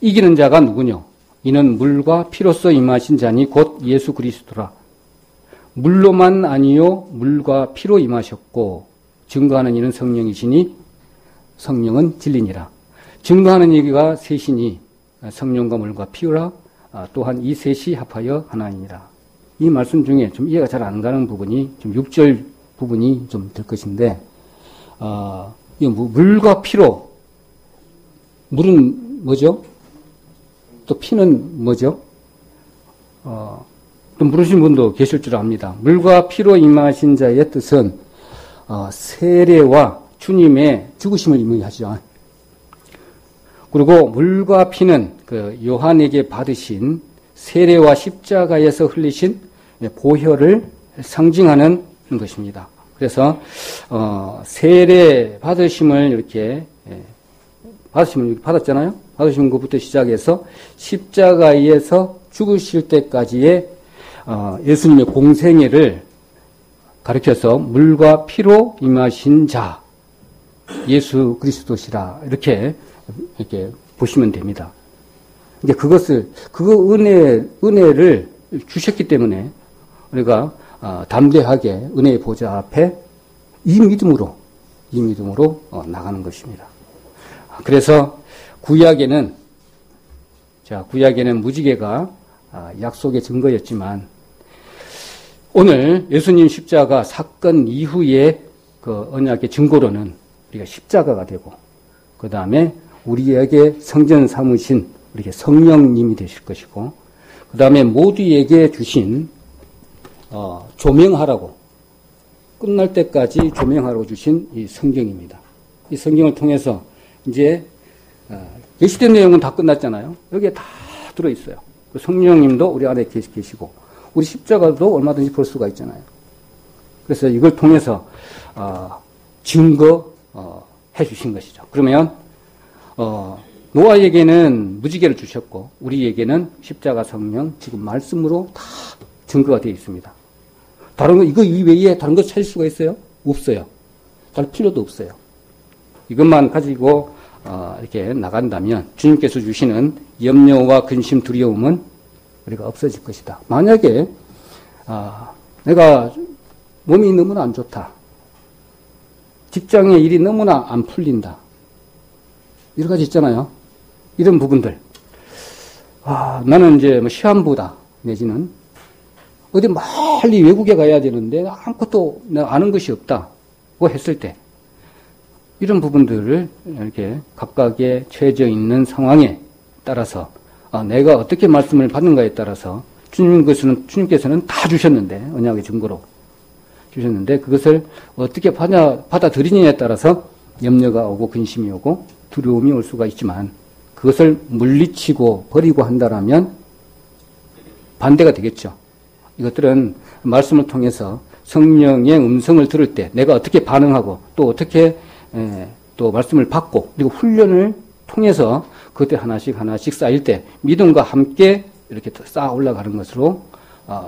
이기는 자가 누구뇨? 이는 물과 피로써 임하신 자니 곧 예수 그리스도라. 물로만 아니요 물과 피로 임하셨고 증거하는 이는 성령이시니 성령은 진리니라. 증거하는 이가 셋이니 성령과 물과 피라. 또한 이 셋이 합하여 하나이니라. 이 말씀 중에 좀 이해가 잘 안 가는 부분이 좀 6절 부분이 좀 될 것인데, 물과 피로, 물은 뭐죠? 또 피는 뭐죠? 또 물으신 분도 계실 줄 압니다. 물과 피로 임하신 자의 뜻은 세례와 주님의 죽으심을 의미하죠. 그리고 물과 피는 그 요한에게 받으신 세례와 십자가에서 흘리신 보혈을 상징하는 것입니다. 그래서 세례 받으심을 이렇게 받았잖아요. 받으신 것부터 시작해서 십자가에서 죽으실 때까지의 예수님의 공생애를 가르쳐서 물과 피로 임하신 자 예수 그리스도시라 이렇게 보시면 됩니다. 이제 그거 은혜를 주셨기 때문에 우리가 담대하게 은혜의 보좌 앞에 이 믿음으로 나가는 것입니다. 그래서 구약에는 무지개가 약속의 증거였지만 오늘 예수님 십자가 사건 이후에 그 언약의 증거로는 우리가 십자가가 되고 그 다음에 우리에게 성전 삼으신 우리에게 성령님이 되실 것이고 그 다음에 모두에게 주신 조명하라고 끝날 때까지 조명하라고 주신 이 성경입니다. 이 성경을 통해서 이제 계시된 내용은 다 끝났잖아요. 여기에 다 들어있어요. 성령님도 우리 안에 계시고 우리 십자가도 얼마든지 볼 수가 있잖아요. 그래서 이걸 통해서 증거해 주신 것이죠. 그러면 노아에게는 무지개를 주셨고 우리에게는 십자가 성령 지금 말씀으로 다 증거가 되어 있습니다. 다른 거 이거 이외에 다른 거 찾을 수가 있어요? 없어요. 할 필요도 없어요. 이것만 가지고 이렇게 나간다면 주님께서 주시는 염려와 근심, 두려움은 우리가 없어질 것이다. 만약에 내가 몸이 너무나 안 좋다. 직장의 일이 너무나 안 풀린다. 여러 가지 있잖아요. 이런 부분들. 나는 이제 시한부다. 내지는 어디 멀리 외국에 가야 되는데 아무것도 내가 아는 것이 없다고 했을 때 이런 부분들을 이렇게 각각의 처해져 있는 상황에 따라서 내가 어떻게 말씀을 받는가에 따라서 주님께서는 다 주셨는데 언약의 증거로 주셨는데 그것을 어떻게 받아들이느냐에 따라서 염려가 오고 근심이 오고 두려움이 올 수가 있지만 그것을 물리치고 버리고 한다라면 반대가 되겠죠. 이것들은 말씀을 통해서 성령의 음성을 들을 때 내가 어떻게 반응하고 또 어떻게 또 말씀을 받고 그리고 훈련을 통해서 그때 하나씩 쌓일 때 믿음과 함께 이렇게 쌓아 올라가는 것으로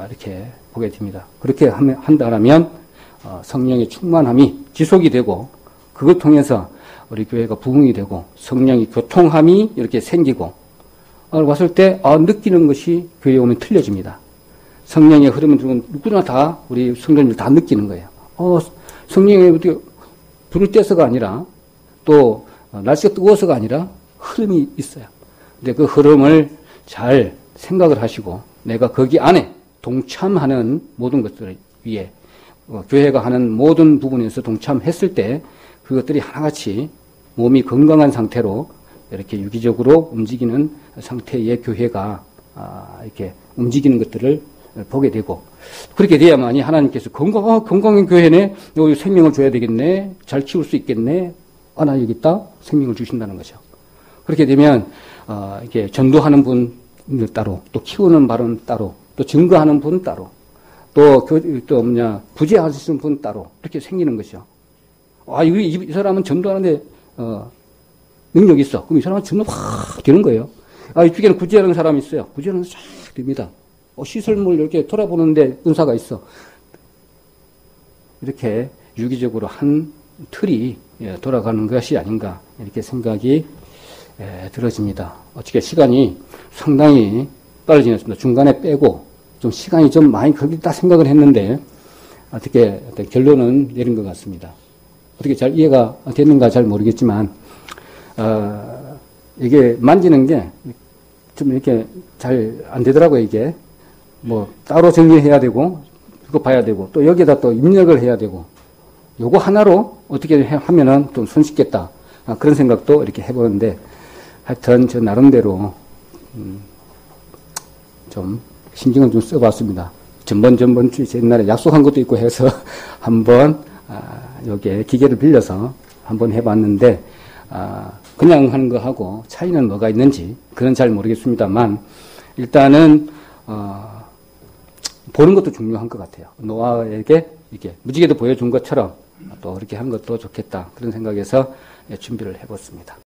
이렇게 보게 됩니다. 그렇게 한다면 성령의 충만함이 지속이 되고 그걸 통해서 우리 교회가 부흥이 되고 성령의 교통함이 이렇게 생기고 왔을 때 느끼는 것이 교회에 오면 틀려집니다. 성령의 흐름을 들으면 누구나 다 우리 성도님들 다 느끼는 거예요. 성령의 불을 떼서가 아니라 또 날씨가 뜨거워서가 아니라 흐름이 있어요. 근데 그 흐름을 잘 생각을 하시고 내가 거기 안에 동참하는 모든 것들 위에 교회가 하는 모든 부분에서 동참했을 때 그것들이 하나같이 몸이 건강한 상태로 이렇게 유기적으로 움직이는 상태의 교회가 이렇게 움직이는 것들을 보게 되고 그렇게 돼야만이 하나님께서 건강한 교회네 여기 생명을 줘야 되겠네 잘 키울 수 있겠네 나 여기 있다 생명을 주신다는 거죠. 그렇게 되면 이렇게 전도하는 분 따로 또 키우는 바른 따로 또 증거하는 분 따로 또 부재하시는 분 따로 이렇게 생기는 것이죠. 이 사람은 전도하는데 능력이 있어. 그럼 이 사람은 전도 확 되는 거예요. 이쪽에는 구제하는 사람이 있어요. 구제하는 싹 됩니다. 시설물 이렇게 돌아보는데 은사가 있어. 이렇게 유기적으로 한 틀이 돌아가는 것이 아닌가 이렇게 생각이 들어집니다. 어떻게 시간이 상당히 빨리 지났습니다. 중간에 빼고 좀 시간이 좀 많이 걸리다 생각을 했는데 어떻게 결론은 내린 것 같습니다. 어떻게 잘 이해가 됐는가 잘 모르겠지만 이게 만지는 게 좀 이렇게 잘 안 되더라고요. 이게 따로 정리해야 되고 그거 봐야 되고 또 여기에다 또 입력을 해야 되고 요거 하나로 어떻게 하면은 좀 손쉽겠다 그런 생각도 이렇게 해보는데 하여튼 저 나름대로 좀 신경을 좀 써봤습니다. 전번 주 옛날에 약속한 것도 있고 해서 한번 여기에 기계를 빌려서 한번 해봤는데 그냥 하는 거하고 차이는 뭐가 있는지 그건 잘 모르겠습니다만 일단은 보는 것도 중요한 것 같아요. 노아에게 이게 무지개도 보여준 것처럼 또 그렇게 하는 것도 좋겠다. 그런 생각에서 준비를 해봤습니다.